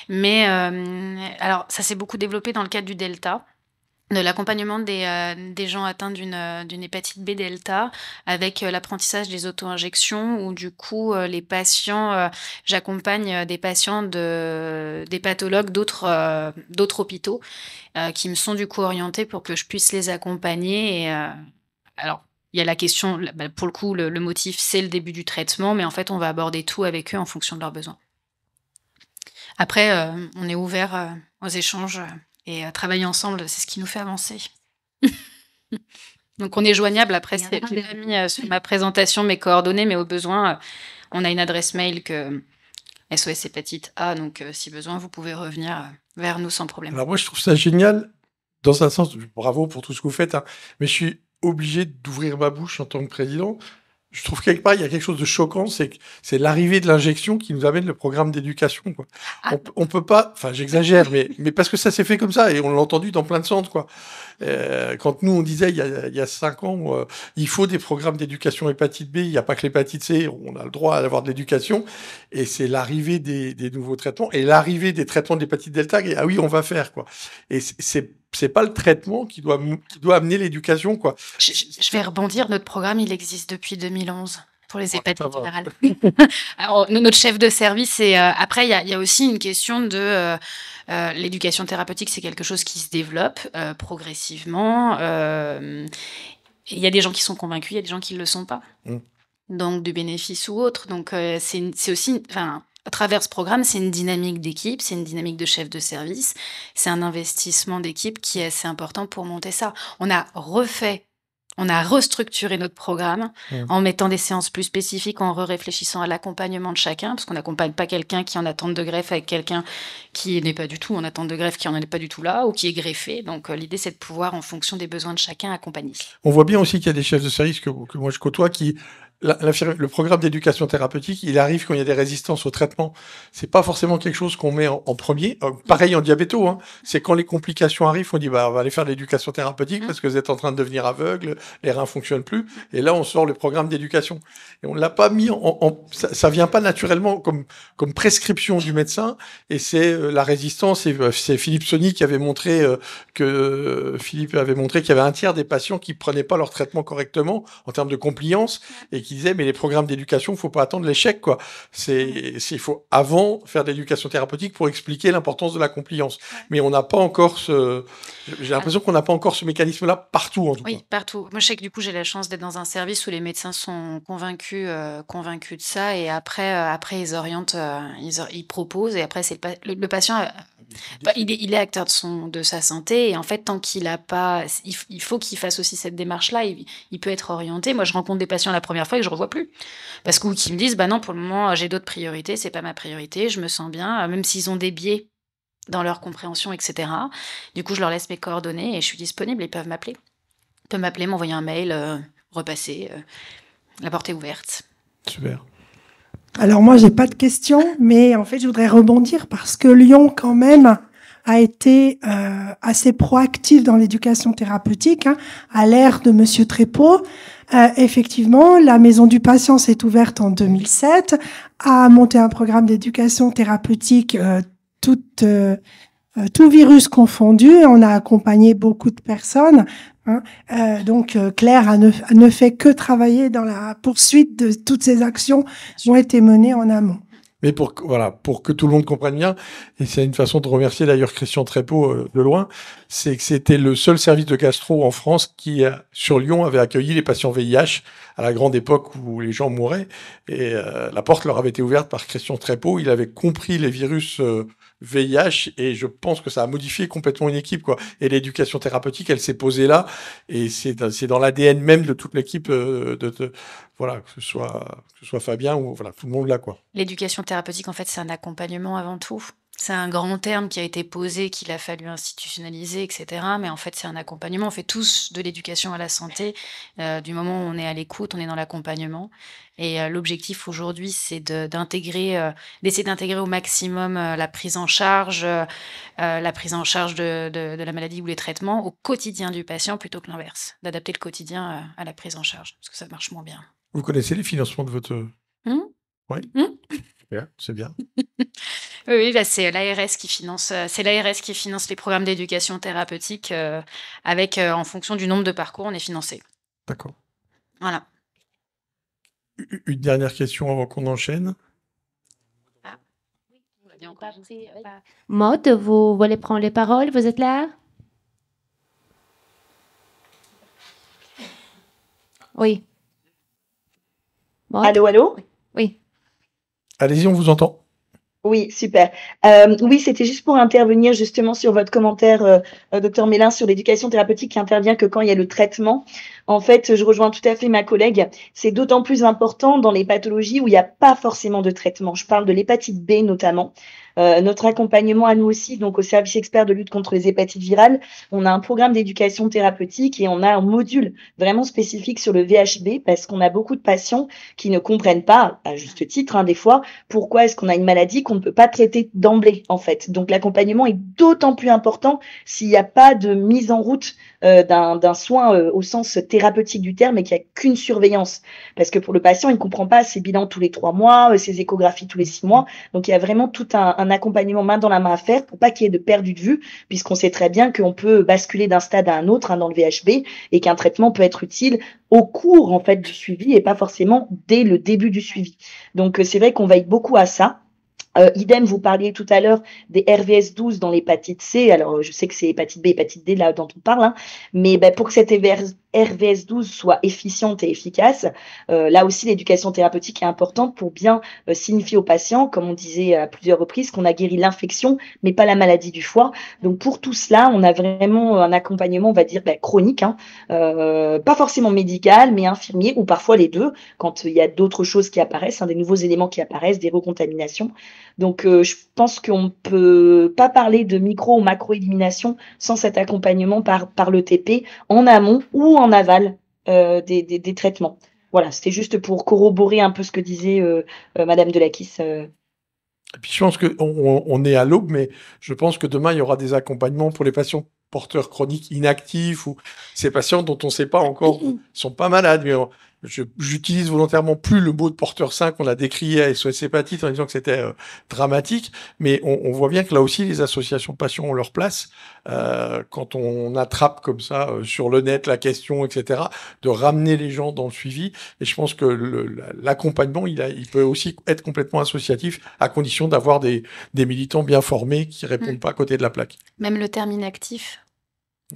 Speaker 2: Mais alors, ça s'est beaucoup développé dans le cadre du Delta, de l'accompagnement des gens atteints d'une hépatite B delta avec l'apprentissage des auto-injections où du coup les patients, j'accompagne des patients des pathologues d'autres hôpitaux qui me sont du coup orientés pour que je puisse les accompagner. Et, alors, il y a la question, pour le coup, le motif, c'est le début du traitement, mais en fait, on va aborder tout avec eux en fonction de leurs besoins. Après, on est ouvert aux échanges et travailler ensemble, c'est ce qui nous fait avancer. Donc, on est joignable. Après, je l'ai mis sur ma présentation, mes coordonnées, mais au besoin, on a une adresse mail que SOS Hépatite A. Donc, si besoin, vous pouvez revenir vers nous sans problème.
Speaker 1: Alors, moi, je trouve ça génial, dans un sens, bravo pour tout ce que vous faites, mais je suis obligé d'ouvrir ma bouche en tant que président. Je trouve quelque part, il y a quelque chose de choquant, c'est l'arrivée de l'injection qui nous amène le programme d'éducation, quoi. On peut pas, enfin, j'exagère, mais parce que ça s'est fait comme ça et on l'a entendu dans plein de centres, quoi. Quand nous, on disait il y a 5 ans, il faut des programmes d'éducation hépatite B, il n'y a pas que l'hépatite C, on a le droit à avoir de l'éducation, et c'est l'arrivée des nouveaux traitements et l'arrivée des traitements de l'hépatite delta, et ah oui, on va faire, quoi. Et c'est pas le traitement qui doit amener l'éducation, quoi.
Speaker 2: Je vais rebondir. Notre programme, il existe depuis 2011 pour les hépatites virales. Alors, notre chef de service, et après, il y a aussi une question de l'éducation thérapeutique. C'est quelque chose qui se développe progressivement. Il y a des gens qui sont convaincus, il y a des gens qui ne le sont pas. Donc, du bénéfice ou autre. Donc, c'est aussi... Enfin, à travers ce programme, c'est une dynamique d'équipe, c'est une dynamique de chef de service, c'est un investissement d'équipe qui est assez important pour monter ça. On a restructuré notre programme en mettant des séances plus spécifiques, en réfléchissant à l'accompagnement de chacun, parce qu'on n'accompagne pas quelqu'un qui est en attente de greffe avec quelqu'un qui n'est pas du tout en attente de greffe, qui n'en est pas du tout là, ou qui est greffé. Donc l'idée, c'est de pouvoir, en fonction des besoins de chacun, accompagner.
Speaker 1: On voit bien aussi qu'il y a des chefs de service que moi je côtoie qui... Le programme d'éducation thérapeutique, il arrive quand il y a des résistances au traitement. C'est pas forcément quelque chose qu'on met en premier. Pareil en diabéto, hein. C'est quand les complications arrivent, on dit on va aller faire de l'éducation thérapeutique parce que vous êtes en train de devenir aveugle, les reins fonctionnent plus. Et là, on sort le programme d'éducation. Et on l'a pas mis ça vient pas naturellement comme prescription du médecin. Et c'est la résistance. Et c'est Philippe Sony qui avait montré qu'il y avait un tiers des patients qui prenaient pas leur traitement correctement en termes de compliance et qui disait mais les programmes d'éducation, faut pas attendre l'échec quoi. Il faut avant faire de l'éducation thérapeutique pour expliquer l'importance de la compliance. Mais on n'a pas encore j'ai l'impression qu'on n'a pas encore ce mécanisme-là partout en tout cas.
Speaker 2: Oui, partout. Moi je sais que du coup j'ai la chance d'être dans un service où les médecins sont convaincus de ça et après ils orientent, ils proposent et après c'est le patient. Il est acteur de sa santé et en fait tant qu'il a pas, il faut qu'il fasse aussi cette démarche-là. Il peut être orienté. Moi je rencontre des patients la première fois et que je revois plus parce qu'ils me disent bah non pour le moment j'ai d'autres priorités, c'est pas ma priorité, je me sens bien, même s'ils ont des biais dans leur compréhension etc. Du coup je leur laisse mes coordonnées et je suis disponible. Ils peuvent m'appeler, m'envoyer un mail, repasser. La porte est ouverte.
Speaker 1: Super.
Speaker 6: Alors moi, j'ai pas de questions, mais en fait, je voudrais rebondir parce que Lyon, quand même, a été assez proactif dans l'éducation thérapeutique, hein, à l'ère de Monsieur Trépeau. Effectivement, la Maison du Patient s'est ouverte en 2007, a monté un programme d'éducation thérapeutique tout virus confondu. On a accompagné beaucoup de personnes. Hein. Donc Claire ne fait que travailler dans la poursuite de toutes ces actions qui ont été menées en amont.
Speaker 1: Mais pour que tout le monde comprenne bien, et c'est une façon de remercier d'ailleurs Christian Trépeau de loin, c'est que c'était le seul service de gastro en France qui, sur Lyon, avait accueilli les patients VIH à la grande époque où les gens mouraient. Et la porte leur avait été ouverte par Christian Trépeau. Il avait compris les virus VIH et je pense que ça a modifié complètement une équipe, quoi. Et l'éducation thérapeutique, elle s'est posée là et c'est dans l'ADN même de toute l'équipe voilà, que ce soit Fabien ou voilà, tout le monde là, quoi.
Speaker 2: L'éducation thérapeutique, en fait, c'est un accompagnement avant tout. C'est un grand terme qui a été posé, qu'il a fallu institutionnaliser, etc. Mais en fait, c'est un accompagnement. On fait tous de l'éducation à la santé. Du moment où on est à l'écoute, on est dans l'accompagnement. Et l'objectif aujourd'hui, c'est d'essayer d'intégrer au maximum la prise en charge de la maladie ou les traitements au quotidien du patient plutôt que l'inverse. D'adapter le quotidien à la prise en charge, parce que ça marche moins bien.
Speaker 1: Vous connaissez les financements de votre... Oui. C'est bien.
Speaker 2: Oui, bah c'est l'ARS qui finance. C'est l'ARS qui finance les programmes d'éducation thérapeutique avec, en fonction du nombre de parcours, on est financé.
Speaker 1: D'accord.
Speaker 2: Voilà.
Speaker 1: Une dernière question avant qu'on enchaîne.
Speaker 3: Maud, vous voulez prendre les paroles? Vous êtes là? Oui. Maud?
Speaker 7: Allô?
Speaker 3: Oui.
Speaker 1: Allez-y, on vous entend.
Speaker 7: Oui, super. Oui, c'était juste pour intervenir justement sur votre commentaire, docteur Mélin, sur l'éducation thérapeutique qui intervient que quand il y a le traitement. En fait, je rejoins tout à fait ma collègue. C'est d'autant plus important dans les pathologies où il n'y a pas forcément de traitement. Je parle de l'hépatite B notamment. Notre accompagnement à nous aussi, donc au service expert de lutte contre les hépatites virales, on a un programme d'éducation thérapeutique et on a un module vraiment spécifique sur le VHB parce qu'on a beaucoup de patients qui ne comprennent pas, à juste titre, hein, des fois, pourquoi est-ce qu'on a une maladie qu'on ne peut pas traiter d'emblée, en fait. Donc l'accompagnement est d'autant plus important s'il n'y a pas de mise en route d'un soin au sens thérapeutique du terme et qu'il n'y a qu'une surveillance. Parce que pour le patient, il ne comprend pas ses bilans tous les 3 mois, ses échographies tous les 6 mois. Donc il y a vraiment tout un accompagnement main dans la main à faire pour pas qu'il y ait de perdu de vue, puisqu'on sait très bien qu'on peut basculer d'un stade à un autre, hein, dans le VHB et qu'un traitement peut être utile au cours en fait du suivi et pas forcément dès le début du suivi. Donc c'est vrai qu'on veille beaucoup à ça. Idem, vous parliez tout à l'heure des RVS12 dans l'hépatite C. Alors, je sais que c'est hépatite B, hépatite D là dont on parle, hein, mais pour que cette RVS12 soit efficiente et efficace. Là aussi, l'éducation thérapeutique est importante pour bien signifier aux patients, comme on disait à plusieurs reprises, qu'on a guéri l'infection, mais pas la maladie du foie. Donc pour tout cela, on a vraiment un accompagnement, on va dire, chronique, hein, pas forcément médical, mais infirmier, ou parfois les deux, quand il y a d'autres choses qui apparaissent, hein, des nouveaux éléments qui apparaissent, des recontaminations. Donc je pense qu'on ne peut pas parler de micro ou macro-élimination sans cet accompagnement par le TP, en amont ou en aval des traitements. Voilà, c'était juste pour corroborer un peu ce que disait Madame Delakis.
Speaker 1: Et puis je pense qu'on est à l'aube, mais je pense que demain, il y aura des accompagnements pour les patients porteurs chroniques inactifs ou ces patients dont on ne sait pas encore, sont pas malades. Mais j'utilise volontairement plus le mot de porteur sain qu'on a décrié à SOS Hépatite en disant que c'était dramatique. Mais on voit bien que là aussi, les associations de patients ont leur place. Quand on attrape comme ça sur le net la question, etc., de ramener les gens dans le suivi. Et je pense que l'accompagnement, il peut aussi être complètement associatif à condition d'avoir des militants bien formés qui répondent pas à côté de la plaque.
Speaker 2: Même le terme inactif.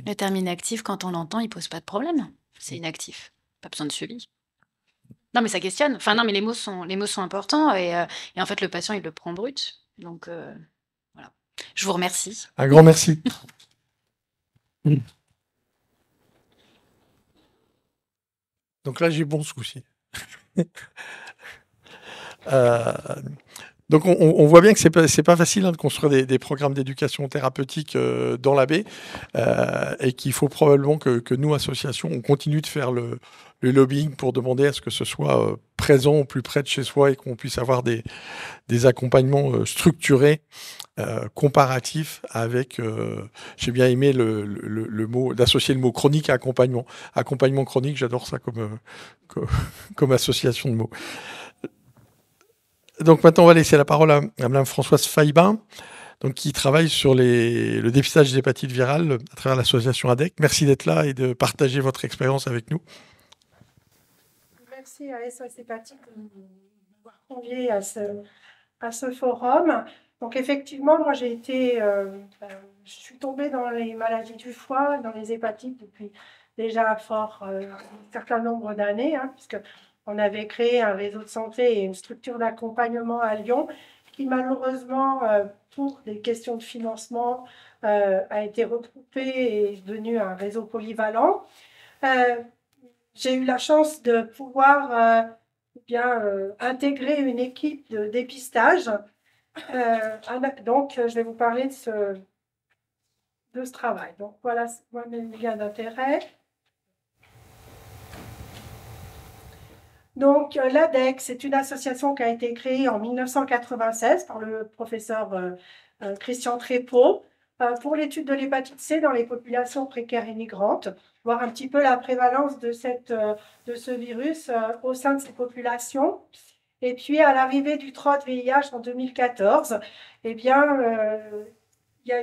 Speaker 2: Le terme inactif, quand on l'entend, il pose pas de problème. C'est inactif. Pas besoin de suivi. Non, mais ça questionne. Enfin, non, mais les mots sont importants et en fait, le patient, il le prend brut. Donc, voilà. Je vous remercie.
Speaker 1: Un grand merci. Donc là, j'ai bon souci. Donc on voit bien que c'est pas facile de construire des programmes d'éducation thérapeutique dans la baie et qu'il faut probablement que nous, associations, on continue de faire le lobbying pour demander à ce que ce soit présent au plus près de chez soi et qu'on puisse avoir des accompagnements structurés, comparatifs avec, j'ai bien aimé le mot, d'associer le mot chronique à accompagnement. Accompagnement chronique, j'adore ça comme association de mots. Donc maintenant, on va laisser la parole à Mme Françoise Faibin, donc, qui travaille sur le dépistage des hépatites virales à travers l'association ADEC. Merci d'être là et de partager votre expérience avec nous.
Speaker 6: Merci à SOS Hépatite de m'avoir convié à ce forum. Donc effectivement, moi je suis tombée dans les maladies du foie, dans les hépatites depuis déjà un certain nombre d'années, hein, puisque on avait créé un réseau de santé et une structure d'accompagnement à Lyon qui malheureusement, pour des questions de financement, a été regroupé et est devenu un réseau polyvalent. J'ai eu la chance de pouvoir intégrer une équipe de dépistage. Donc, je vais vous parler de ce travail. Donc, voilà mes liens d'intérêt. Donc, l'ADEC, c'est une association qui a été créée en 1996 par le professeur Christian Trépeau pour l'étude de l'hépatite C dans les populations précaires et migrantes, voir un petit peu la prévalence de ce virus au sein de ces populations. Et puis, à l'arrivée du TROD-VIH en 2014, il y a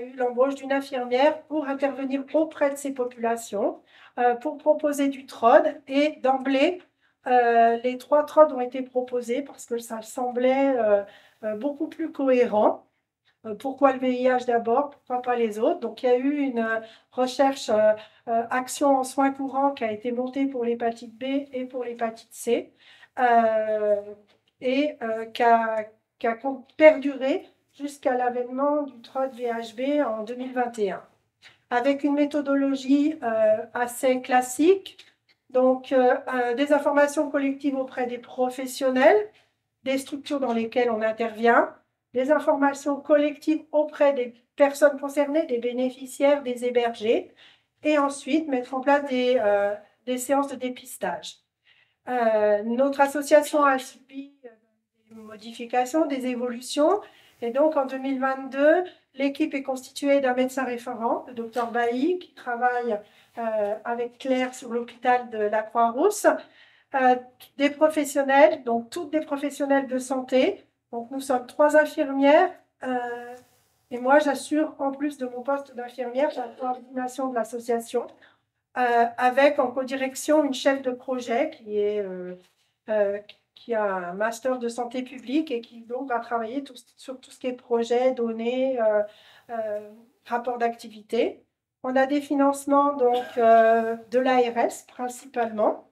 Speaker 6: eu l'embauche d'une infirmière pour intervenir auprès de ces populations, pour proposer du TROD. Et d'emblée, les 3 TROD ont été proposés parce que ça semblait beaucoup plus cohérent. Pourquoi le VIH d'abord? Pourquoi pas les autres? Donc, il y a eu une recherche action en soins courants qui a été montée pour l'hépatite B et pour l'hépatite C qui a perduré jusqu'à l'avènement du TROD-VHB en 2021, avec une méthodologie assez classique. Donc, des informations collectives auprès des professionnels, des structures dans lesquelles on intervient, des informations collectives auprès des personnes concernées, des bénéficiaires, des hébergés, et ensuite mettre en place des séances de dépistage. Notre association a subi des modifications, des évolutions, et donc en 2022, l'équipe est constituée d'un médecin référent, le Dr Bailly, qui travaille avec Claire sur l'hôpital de la Croix-Rousse, des professionnels, donc toutes des professionnels de santé. Donc nous sommes 3 infirmières et moi j'assure, en plus de mon poste d'infirmière, la coordination de l'association avec en codirection une chef de projet qui a un master de santé publique et qui donc va travailler sur tout ce qui est projet, données, rapport d'activité. On a des financements donc, de l'ARS principalement,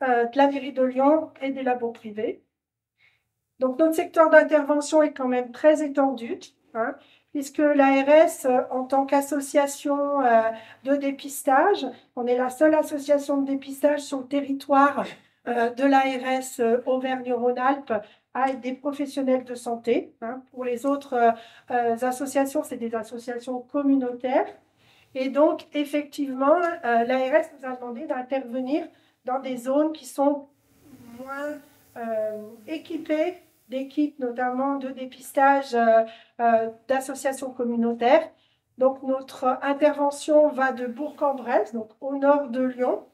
Speaker 6: de la mairie de Lyon et des labos privés. Donc notre secteur d'intervention est quand même très étendu, hein, puisque l'ARS, en tant qu'association de dépistage, on est la seule association de dépistage sur le territoire de l'ARS Auvergne-Rhône-Alpes avec des professionnels de santé. Hein. Pour les autres associations, c'est des associations communautaires. Et donc, effectivement, l'ARS nous a demandé d'intervenir dans des zones qui sont moins équipées d'équipes, notamment de dépistage d'associations communautaires. Donc, notre intervention va de Bourg-en-Bresse, donc au nord de Lyon,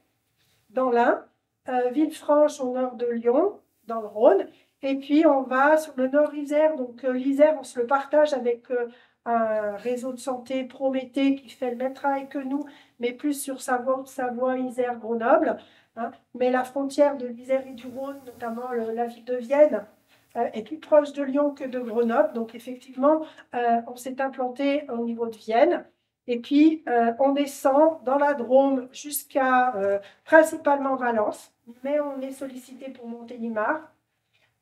Speaker 6: dans l'Ain, Villefranche au nord de Lyon, dans le Rhône, et puis on va sur le nord-Isère. Donc, l'Isère, on se le partage avec un réseau de santé Prométhée qui fait le même travail que nous, mais plus sur Savoie, Isère, Grenoble. Hein. Mais la frontière de l'Isère et du Rhône, notamment la ville de Vienne, est plus proche de Lyon que de Grenoble. Donc, effectivement, on s'est implanté au niveau de Vienne. Et puis, on descend dans la Drôme jusqu'à principalement Valence, mais on est sollicité pour Montélimar.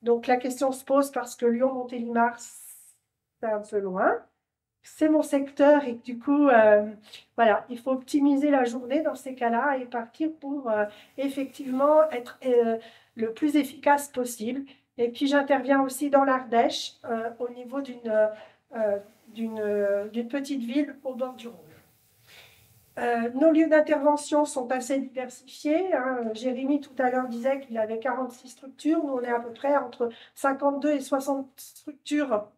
Speaker 6: Donc, la question se pose parce que Lyon-Montélimar, c'est un peu loin. C'est mon secteur et du coup, voilà, il faut optimiser la journée dans ces cas-là et partir pour effectivement être le plus efficace possible. Et puis, j'interviens aussi dans l'Ardèche au niveau d'une petite ville au bord du Rhône. Nos lieux d'intervention sont assez diversifiés. Hein. Jérémy, tout à l'heure, disait qu'il avait 46 structures. Nous, on est à peu près entre 52 et 60 structures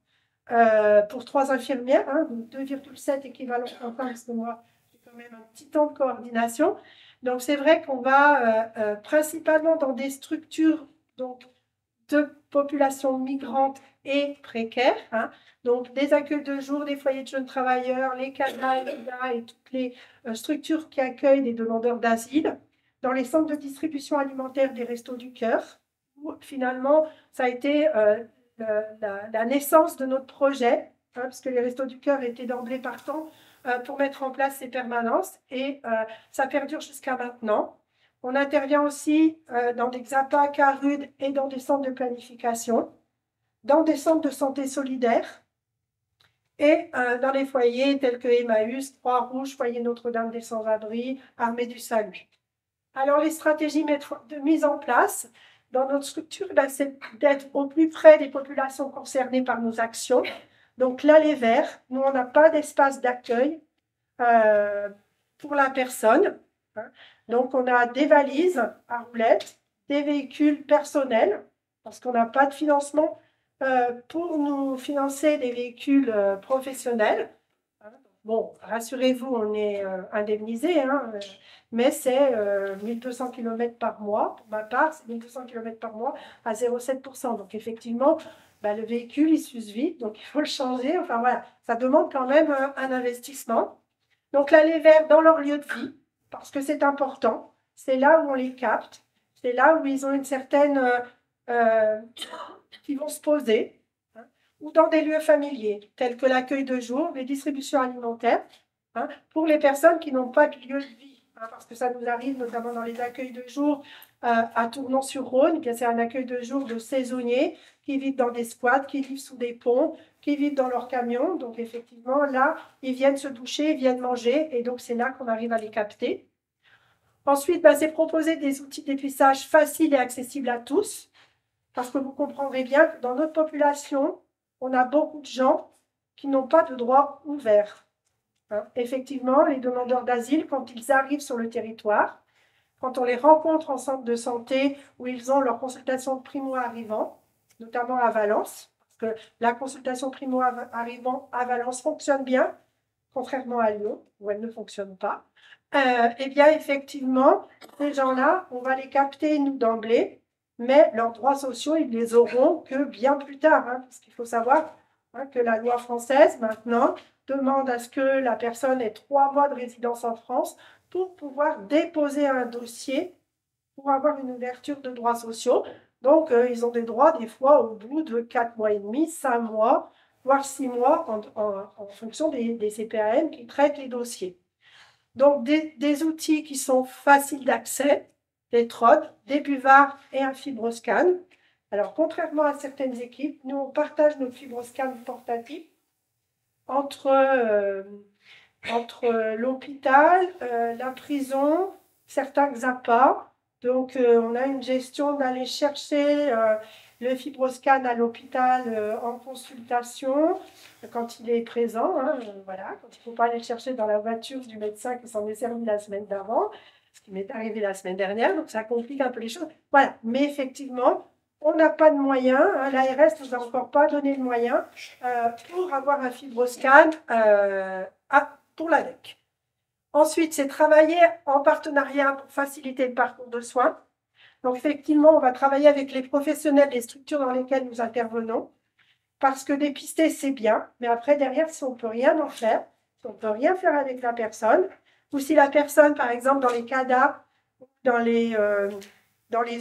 Speaker 6: pour 3 infirmières, hein, 2,7 équivalents temps plein, parce que moi, j'ai quand même un petit temps de coordination. Donc, c'est vrai qu'on va principalement dans des structures donc, de populations migrantes et précaires, hein, donc des accueils de jour, des foyers de jeunes travailleurs, les CADA et toutes les structures qui accueillent des demandeurs d'asile, dans les centres de distribution alimentaire des Restos du Cœur, où finalement, ça a été la naissance de notre projet, hein, parce que les Restos du Cœur étaient d'emblée partants pour mettre en place ces permanences, et ça perdure jusqu'à maintenant. On intervient aussi dans des APA, CARUD et dans des centres de planification, dans des centres de santé solidaire et dans les foyers tels que Emmaüs, Croix-Rouge, Foyer Notre-Dame des Sans-Abri, Armée du Salut. Alors, les stratégies de mise en place dans notre structure, c'est d'être au plus près des populations concernées par nos actions. Donc, là, les verts, nous, on n'a pas d'espace d'accueil pour la personne. Hein. Donc, on a des valises à roulettes, des véhicules personnels, parce qu'on n'a pas de financement pour nous financer des véhicules professionnels. Bon, rassurez-vous, on est indemnisé, hein, mais c'est 1200 km par mois. Pour ma part, c'est 1200 km par mois à 0,7%. Donc, effectivement, le véhicule, il s'use vite, donc il faut le changer. Enfin, voilà, ça demande quand même un investissement. Donc, là, les verts dans leur lieu de vie, parce que c'est important. C'est là où on les capte. C'est là où ils ont une certaine... qui vont se poser, hein, ou dans des lieux familiers, tels que l'accueil de jour, les distributions alimentaires, hein, pour les personnes qui n'ont pas de lieu de vie. Hein, parce que ça nous arrive notamment dans les accueils de jour à Tournon-sur-Rhône. C'est un accueil de jour de saisonniers qui vivent dans des squats, qui vivent sous des ponts, qui vivent dans leurs camions. Donc, effectivement, là, ils viennent se doucher, ils viennent manger, et donc c'est là qu'on arrive à les capter. Ensuite, c'est proposer des outils de dépistage faciles et accessibles à tous, parce que vous comprendrez bien que dans notre population, on a beaucoup de gens qui n'ont pas de droit ouvert. Hein. Effectivement, les demandeurs d'asile, quand ils arrivent sur le territoire, quand on les rencontre en centre de santé où ils ont leur consultation de primo-arrivants, notamment à Valence, parce que la consultation primo-arrivant à Valence fonctionne bien, contrairement à Lyon, où elle ne fonctionne pas. Eh bien, effectivement, ces gens-là, on va les capter, nous, d'emblée, mais leurs droits sociaux, ils les auront que bien plus tard, hein, parce qu'il faut savoir que la loi française, maintenant, demande à ce que la personne ait 3 mois de résidence en France pour pouvoir déposer un dossier pour avoir une ouverture de droits sociaux. Donc, ils ont des droits, des fois, au bout de 4 mois et demi, 5 mois, voire 6 mois, en fonction des CPAM qui traitent les dossiers. Donc, des outils qui sont faciles d'accès, des TROD, des buvards et un fibroscan. Alors, contrairement à certaines équipes, nous, on partage nos fibroscans portatifs entre l'hôpital, la prison, certains XAPA. Donc, on a une gestion d'aller chercher le fibroscan à l'hôpital en consultation quand il est présent. Hein, voilà, quand il ne faut pas aller le chercher dans la voiture du médecin qui s'en est servi la semaine d'avant, ce qui m'est arrivé la semaine dernière. Donc, ça complique un peu les choses. Voilà, mais effectivement, on n'a pas de moyens. Hein, l'ARS ne nous a encore pas donné de moyens pour avoir un fibroscan pour l'ADEC. Ensuite, c'est travailler en partenariat pour faciliter le parcours de soins. Donc, effectivement, on va travailler avec les professionnels des structures dans lesquelles nous intervenons, parce que dépister, c'est bien, mais après, derrière, si on ne peut rien en faire, si on ne peut rien faire avec la personne, ou si la personne, par exemple, dans les CADA, dans les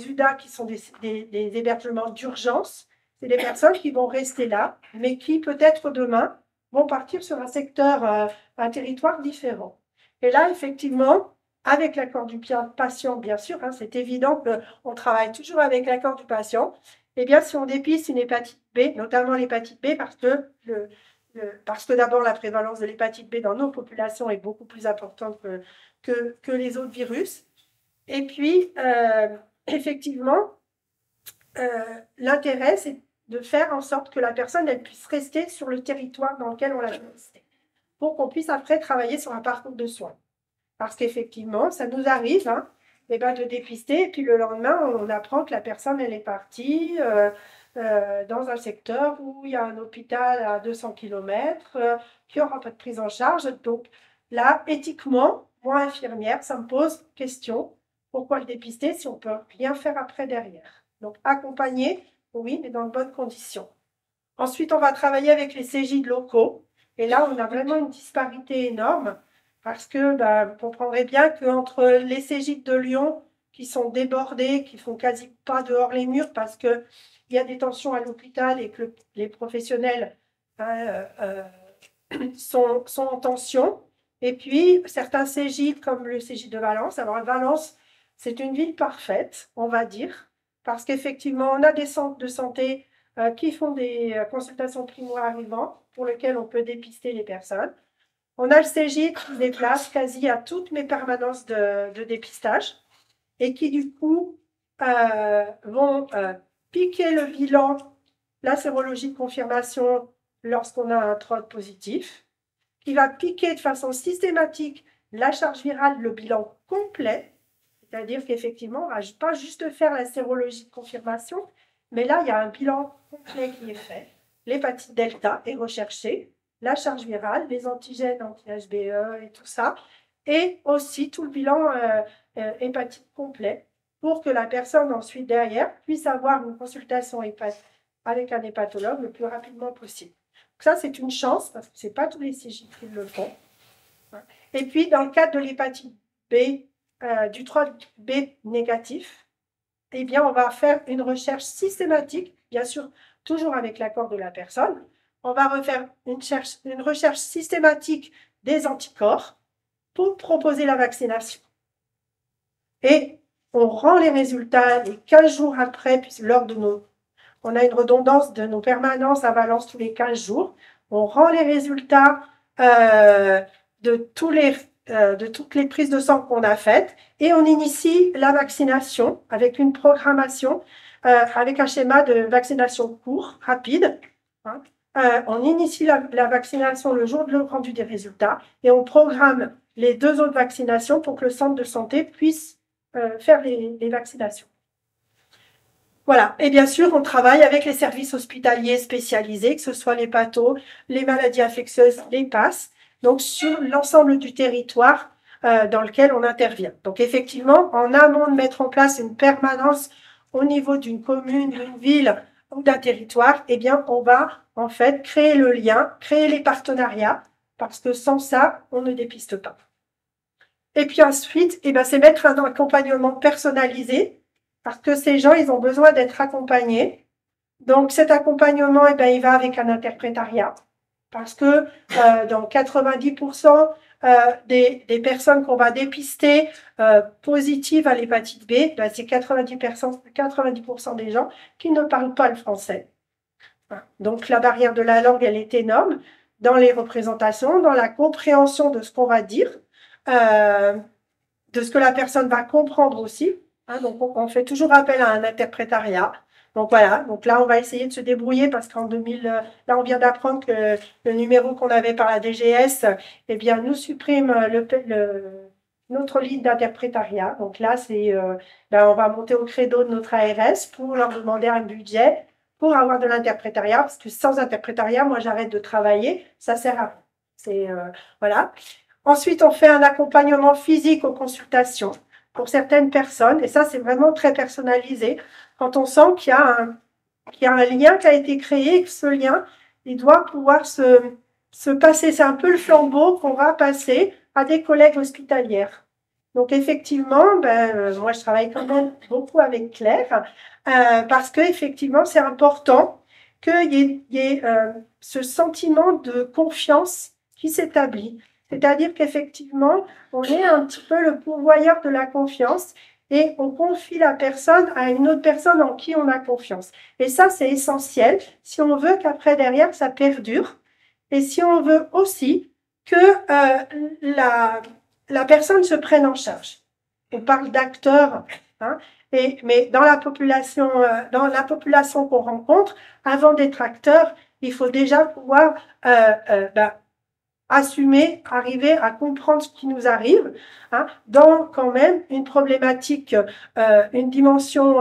Speaker 6: UDA, qui sont des hébergements d'urgence, c'est des personnes qui vont rester là, mais qui, peut-être demain, vont partir sur un secteur, un territoire différent. Et là, effectivement, avec l'accord du patient, bien sûr, hein, c'est évident qu'on travaille toujours avec l'accord du patient. Eh bien, si on dépiste une hépatite B, notamment l'hépatite B, parce que d'abord, la prévalence de l'hépatite B dans nos populations est beaucoup plus importante que les autres virus. Et puis, effectivement, l'intérêt, c'est de faire en sorte que la personne elle puisse rester sur le territoire dans lequel on l'a dépistée, pour qu'on puisse après travailler sur un parcours de soins. Parce qu'effectivement, ça nous arrive de dépister, et puis le lendemain, on apprend que la personne elle est partie dans un secteur où il y a un hôpital à 200 km, qui n'aura pas de prise en charge. Donc là, éthiquement, moi, infirmière, ça me pose question. Pourquoi le dépister si on ne peut rien faire après derrière? Donc, accompagner, oui, mais dans de bonnes conditions. Ensuite, on va travailler avec les CJ locaux. Et là, on a vraiment une disparité énorme parce que vous comprendrez bien qu'entre les CJ de Lyon qui sont débordés, qui ne font quasi pas dehors les murs parce qu'il y a des tensions à l'hôpital et que les professionnels sont en tension. Et puis, certains CJ comme le CJ de Valence. Alors, Valence, c'est une ville parfaite, on va dire, parce qu'effectivement, on a des centres de santé qui font des consultations primo-arrivants pour lesquelles on peut dépister les personnes. On a le CJ qui se déplace quasi à toutes mes permanences de dépistage et qui, du coup, vont piquer le bilan, la sérologie de confirmation lorsqu'on a un TROD positif, qui va piquer de façon systématique la charge virale, le bilan complet. C'est-à-dire qu'effectivement, on ne va pas juste faire la sérologie de confirmation, mais là, il y a un bilan complet qui est fait. L'hépatite delta est recherchée, la charge virale, les antigènes anti-HBE et tout ça, et aussi tout le bilan hépatique complet pour que la personne ensuite derrière puisse avoir une consultation avec un hépatologue le plus rapidement possible. Donc ça, c'est une chance parce que ce n'est pas tous les CJ qui le font. Et puis, dans le cadre de l'hépatite B, du 3B négatif, eh bien, on va faire une recherche systématique, bien sûr, toujours avec l'accord de la personne. On va refaire une recherche systématique des anticorps pour proposer la vaccination. Et on rend les résultats les 15 jours après, puis on a une redondance de nos permanences à Valence tous les 15 jours. On rend les résultats de toutes les prises de sang qu'on a faites et on initie la vaccination avec une programmation, avec un schéma de vaccination court, rapide. On initie la vaccination le jour de le rendu des résultats et on programme les 2 autres vaccinations pour que le centre de santé puisse faire les vaccinations. Voilà. Et bien sûr, on travaille avec les services hospitaliers spécialisés, que ce soit les pathos, les maladies infectieuses, les PASS, donc sur l'ensemble du territoire dans lequel on intervient. Donc effectivement, en amont de mettre en place une permanence au niveau d'une commune, d'une ville ou d'un territoire, eh bien, on va en fait créer le lien, créer les partenariats, parce que sans ça, on ne dépiste pas. Et puis ensuite, c'est mettre un accompagnement personnalisé, parce que ces gens, ils ont besoin d'être accompagnés. Donc cet accompagnement, il va avec un interprétariat, parce que dans 90% des personnes qu'on va dépister positives à l'hépatite B, ben, c'est 90% des gens qui ne parlent pas le français. Donc la barrière de la langue, elle est énorme dans les représentations, dans la compréhension de ce qu'on va dire, de ce que la personne va comprendre aussi. Donc on fait toujours appel à un interprétariat. Donc voilà, donc là on va essayer de se débrouiller parce qu'en 2000, là on vient d'apprendre que le numéro qu'on avait par la DGS, eh bien nous supprime notre ligne d'interprétariat. Donc là on va monter au credo de notre ARS pour leur demander un budget pour avoir de l'interprétariat, parce que sans interprétariat, moi j'arrête de travailler, ça sert à rien. Voilà. Ensuite, on fait un accompagnement physique aux consultations pour certaines personnes, et ça c'est vraiment très personnalisé. Quand on sent qu'il y a un lien qui a été créé, et que ce lien, il doit pouvoir se passer. C'est un peu le flambeau qu'on va passer à des collègues hospitalières. Donc effectivement, moi je travaille quand même beaucoup avec Claire, parce qu'effectivement c'est important qu'il y ait ce sentiment de confiance qui s'établit. C'est-à-dire qu'effectivement, on est un petit peu le pourvoyeur de la confiance et on confie la personne à une autre personne en qui on a confiance. Et ça, c'est essentiel si on veut qu'après, derrière, ça perdure. Et si on veut aussi que la personne se prenne en charge. On parle d'acteurs, mais dans la population qu'on rencontre, avant d'être acteur, il faut déjà pouvoir assumer, arriver à comprendre ce qui nous arrive, dans quand même une problématique, une dimension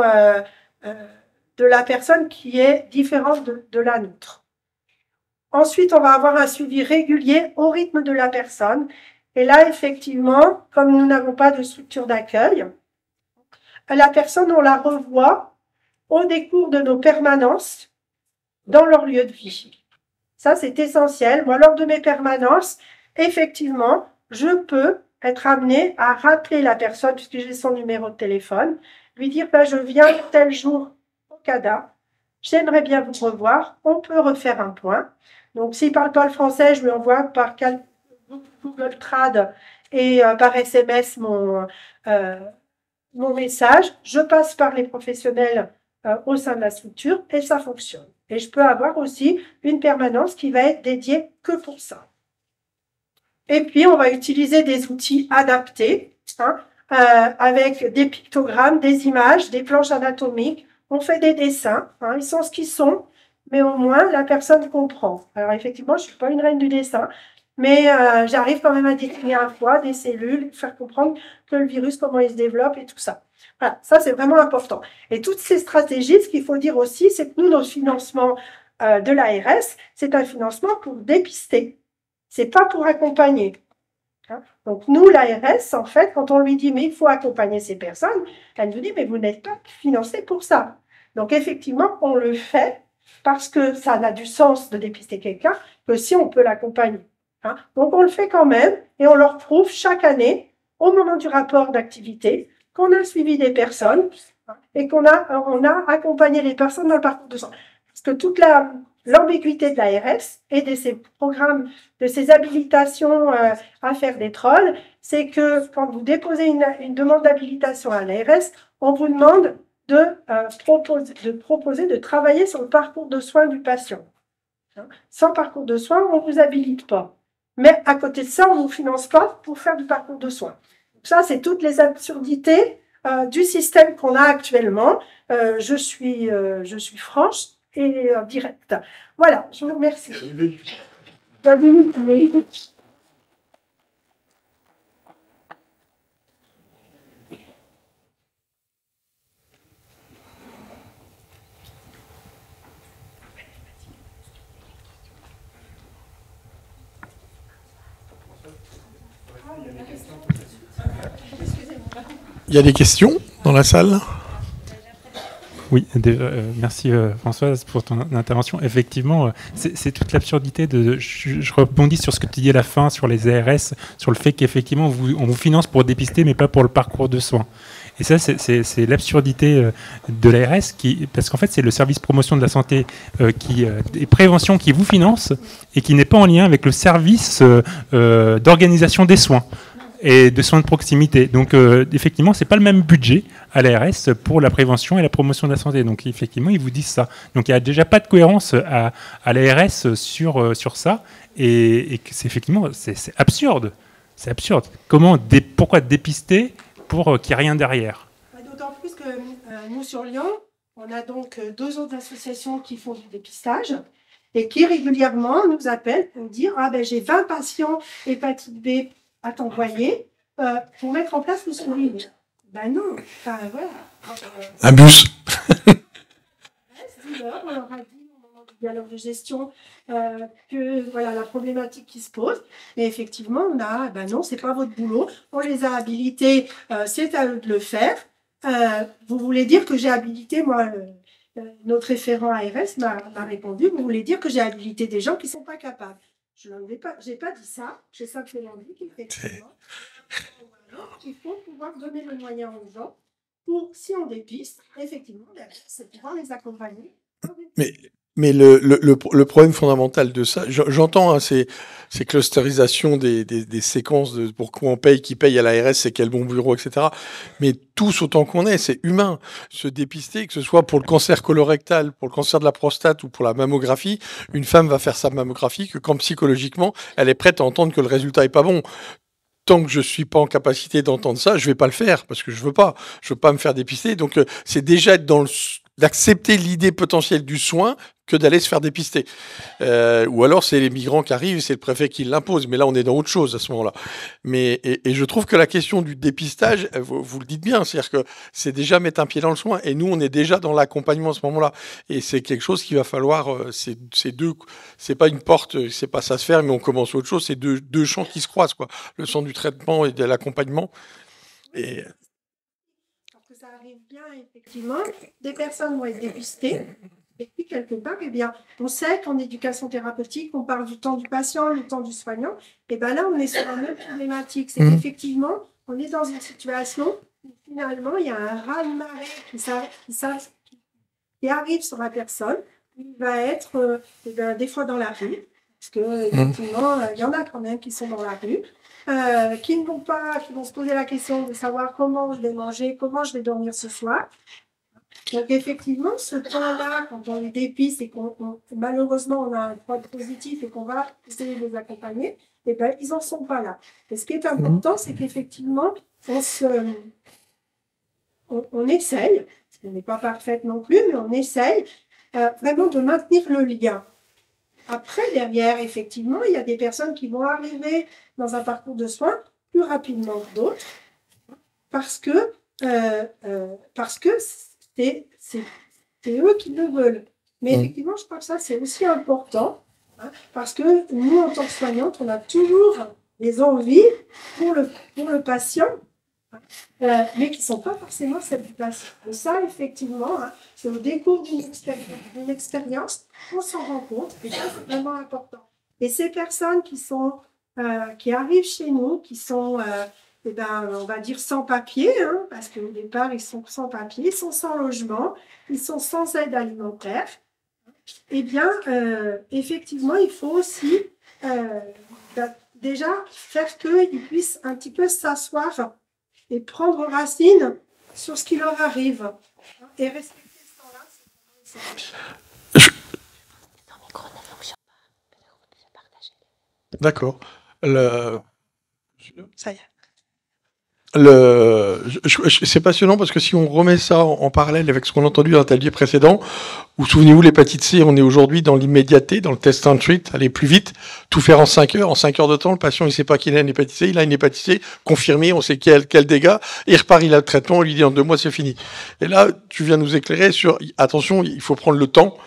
Speaker 6: de la personne qui est différente de la nôtre. Ensuite, on va avoir un suivi régulier au rythme de la personne. Et là, effectivement, comme nous n'avons pas de structure d'accueil, la personne, on la revoit au décours de nos permanences dans leur lieu de vie. Ça, c'est essentiel. Moi, lors de mes permanences, effectivement, je peux être amenée à rappeler la personne, puisque j'ai son numéro de téléphone, lui dire, je viens tel jour au CADA, j'aimerais bien vous revoir, on peut refaire un point. Donc, s'il ne parle pas le français, je lui envoie par Google Trad et par SMS mon message. Je passe par les professionnels au sein de la structure et ça fonctionne. Et je peux avoir aussi une permanence qui va être dédiée que pour ça. Et puis, on va utiliser des outils adaptés, avec des pictogrammes, des images, des planches anatomiques. On fait des dessins, ils sont ce qu'ils sont, mais au moins, la personne comprend. Alors, effectivement, je ne suis pas une reine du dessin, mais j'arrive quand même à décrire un foie, des cellules, faire comprendre que le virus, comment il se développe et tout ça. Voilà, ça c'est vraiment important. Et toutes ces stratégies, ce qu'il faut dire aussi, c'est que nous, notre financement de l'ARS, c'est un financement pour dépister. C'est pas pour accompagner. Donc nous, l'ARS, en fait, quand on lui dit mais il faut accompagner ces personnes, elle nous dit mais vous n'êtes pas financé pour ça. Donc effectivement, on le fait parce que ça n'a du sens de dépister quelqu'un que si on peut l'accompagner. Donc on le fait quand même et on leur prouve chaque année, au moment du rapport d'activité, qu'on a suivi des personnes et on a accompagné les personnes dans le parcours de soins. Parce que toute l'ambiguïté de l'ARS et de ces programmes, de ces habilitations à faire des trolls, c'est que quand vous déposez une demande d'habilitation à l'ARS, on vous demande de proposer de travailler sur le parcours de soins du patient. Sans parcours de soins, on ne vous habilite pas. Mais à côté de ça, on ne vous finance pas pour faire du parcours de soins. Ça, c'est toutes les absurdités du système qu'on a actuellement. Je suis franche et directe. Voilà, je vous remercie.
Speaker 1: Il y a des questions dans la salle?
Speaker 8: Oui, merci Françoise pour ton intervention. Effectivement, c'est toute l'absurdité de. Je rebondis sur ce que tu dis à la fin sur les ARS, sur le fait qu'effectivement on vous finance pour dépister, mais pas pour le parcours de soins. Et ça, c'est l'absurdité de l'ARS, parce qu'en fait, c'est le service promotion de la santé et prévention qui vous finance et qui n'est pas en lien avec le service d'organisation des soins et de soins de proximité. Donc, effectivement, c'est pas le même budget à l'ARS pour la prévention et la promotion de la santé. Donc, effectivement, ils vous disent ça. Donc, il n'y a déjà pas de cohérence à l'ARS sur ça. Et c'est effectivement, c'est absurde. C'est absurde. Pourquoi dépister pour qu'il n'y ait rien derrière?
Speaker 6: D'autant plus que nous, sur Lyon, on a donc 2 autres associations qui font du dépistage et qui régulièrement nous appellent pour dire « Ah ben, j'ai 20 patients hépatite B à t'envoyer pour mettre en place le screening. » Ben non, enfin voilà.
Speaker 1: Un bus.
Speaker 6: On leur a dit au moment du dialogue de gestion que voilà la problématique qui se pose. Et effectivement, on a, ben non, c'est pas votre boulot. On les a habilités, c'est à eux de le faire. Vous voulez dire que j'ai habilité, moi, notre référent ARS m'a répondu, vous voulez dire que j'ai habilité des gens qui ne sont pas capables. Je n'ai pas dit ça, j'ai simplement dit qu'effectivement, il faut pouvoir donner le moyen aux gens pour, si on dépiste, effectivement, c'est pouvoir les accompagner.
Speaker 1: Mais le problème fondamental de ça, j'entends hein, ces clusterisations des séquences de pourquoi on paye, qui paye à l'ARS, c'est quel bon bureau, etc. Mais tous autant qu'on est, c'est humain. Se dépister, que ce soit pour le cancer colorectal, pour le cancer de la prostate ou pour la mammographie, une femme va faire sa mammographie que quand psychologiquement, elle est prête à entendre que le résultat est pas bon. Tant que je suis pas en capacité d'entendre ça, je vais pas le faire parce que je veux pas me faire dépister. Donc c'est déjà être d'accepter l'idée potentielle du soin que d'aller se faire dépister. Ou alors c'est les migrants qui arrivent, c'est le préfet qui l'impose. Mais là, on est dans autre chose à ce moment-là. Et je trouve que la question du dépistage, vous le dites bien, c'est-à-dire que c'est déjà mettre un pied dans le soin. Et nous, on est déjà dans l'accompagnement à ce moment-là. Et c'est quelque chose qu'il va falloir. C'est pas une porte, c'est pas ça se ferme, mais on commence autre chose. C'est deux champs qui se croisent, quoi. Le centre du traitement et de l'accompagnement. Et
Speaker 6: ça arrive bien, effectivement, des personnes vont être dépistées. Et puis, quelque part, eh bien, on sait qu'en éducation thérapeutique, on parle du temps du patient, le temps du soignant. Et bien là, on est sur une autre problématique. C'est qu'effectivement, on est dans une situation où finalement, il y a un raz-de-marée qui arrive sur la personne. Il va être des fois dans la rue. Parce qu'effectivement, il y en a quand même qui sont dans la rue. Qui vont se poser la question de savoir comment je vais manger, comment je vais dormir ce soir. Donc effectivement, ce temps-là, quand on les dépiste et malheureusement on a un point positif et qu'on va essayer de les accompagner, eh ben, ils n'en sont pas là. Et ce qui est important, c'est qu'effectivement, on essaye, parce qu'on n'est pas parfaite non plus, mais on essaye vraiment de maintenir le lien. Après, derrière, effectivement, il y a des personnes qui vont arriver dans un parcours de soins plus rapidement que d'autres parce que c'est eux qui le veulent. Mais effectivement, je crois que ça, c'est aussi important hein, parce que nous, en tant que soignantes, on a toujours des envies pour le patient, mais qui ne sont pas forcément celles du patient. Et ça, effectivement, hein, c'est au décours d'une expérience qu'on s'en rend compte, et ça, c'est vraiment important. Et ces personnes qui arrivent chez nous, qui sont, on va dire, sans papier, hein, parce qu'au départ, ils sont sans papier, ils sont sans logement, ils sont sans aide alimentaire, eh bien, effectivement, il faut aussi déjà faire qu'ils puissent un petit peu s'asseoir et prendre racine sur ce qui leur arrive. Et respecter ce temps-là, c'est
Speaker 1: d'accord.
Speaker 9: Ça y est.
Speaker 1: C'est passionnant parce que si on remet ça en parallèle avec ce qu'on a entendu dans l'atelier précédent, où souvenez-vous, l'hépatite C, on est aujourd'hui dans l'immédiateté, dans le test and treat, aller plus vite, tout faire en 5 heures. En 5 heures de temps, le patient, il sait pas qu'il a une hépatite C, il a une hépatite C confirmée, on sait quel dégât, il repart, il a le traitement, on lui dit en 2 mois, c'est fini. Et là, tu viens nous éclairer sur, attention, il faut prendre le temps.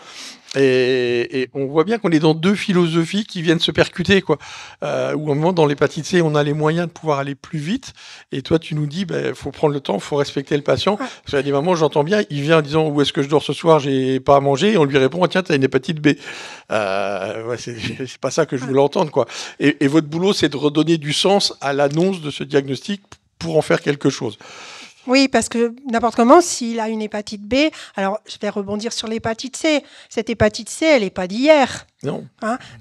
Speaker 1: Et on voit bien qu'on est dans deux philosophies qui viennent se percuter, quoi. Où à un moment, dans l'hépatite C, on a les moyens de pouvoir aller plus vite. Et toi, tu nous dis, faut prendre le temps, faut respecter le patient. Parce qu'il y a des moments, j'entends bien, il vient en disant, où est-ce que je dors ce soir, j'ai pas à manger. Et on lui répond, tiens, t'as une hépatite B. C'est pas ça que je voulais entendre, quoi. Et votre boulot, c'est de redonner du sens à l'annonce de ce diagnostic pour en faire quelque chose.
Speaker 6: Oui, parce que n'importe comment, s'il a une hépatite B, alors je vais rebondir sur l'hépatite C. Cette hépatite C, elle n'est pas d'hier.
Speaker 1: Non.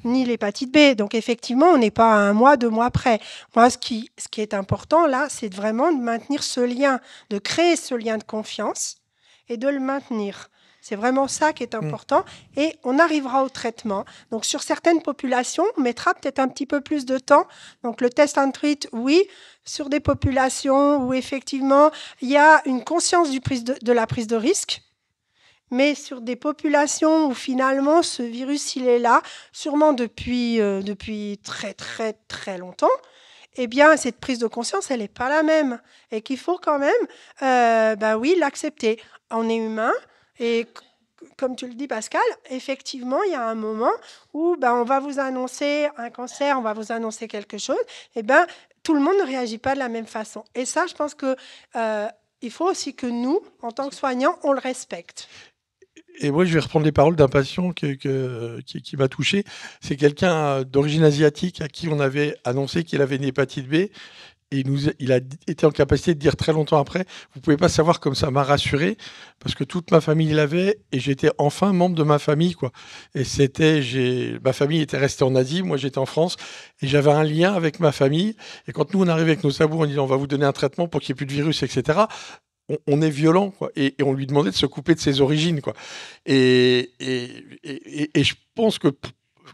Speaker 6: Ni l'hépatite B. Donc effectivement, on n'est pas à 1 mois, 2 mois près. Moi, ce qui est important là, c'est vraiment de maintenir ce lien, de créer ce lien de confiance et de le maintenir. C'est vraiment ça qui est important. Et on arrivera au traitement. Donc, sur certaines populations, on mettra peut-être un petit peu plus de temps. Donc, le test and treat, oui. Sur des populations où, effectivement, il y a une conscience de la prise de risque. Mais sur des populations où, finalement, ce virus, il est là, sûrement depuis très, très, très longtemps, eh bien, cette prise de conscience, elle n'est pas la même. Et qu'il faut quand même, oui, l'accepter. On est humain. Et comme tu le dis, Pascal, effectivement, il y a un moment où on va vous annoncer un cancer, on va vous annoncer quelque chose, et tout le monde ne réagit pas de la même façon. Et ça, je pense qu'il faut aussi que nous, en tant que soignants, on le respecte.
Speaker 1: Et moi, je vais reprendre les paroles d'un patient qui m'a touché. C'est quelqu'un d'origine asiatique à qui on avait annoncé qu'il avait une hépatite B. Et il a été en capacité de dire très longtemps après, vous pouvez pas savoir comme ça m'a rassuré, parce que toute ma famille l'avait, et j'étais enfin membre de ma famille, quoi. Et ma famille était restée en Asie, moi j'étais en France, et j'avais un lien avec ma famille. Et quand nous on arrivait avec nos sabots en disant on va vous donner un traitement pour qu'il n'y ait plus de virus, etc., on est violent, quoi. Et on lui demandait de se couper de ses origines, quoi. Et je pense que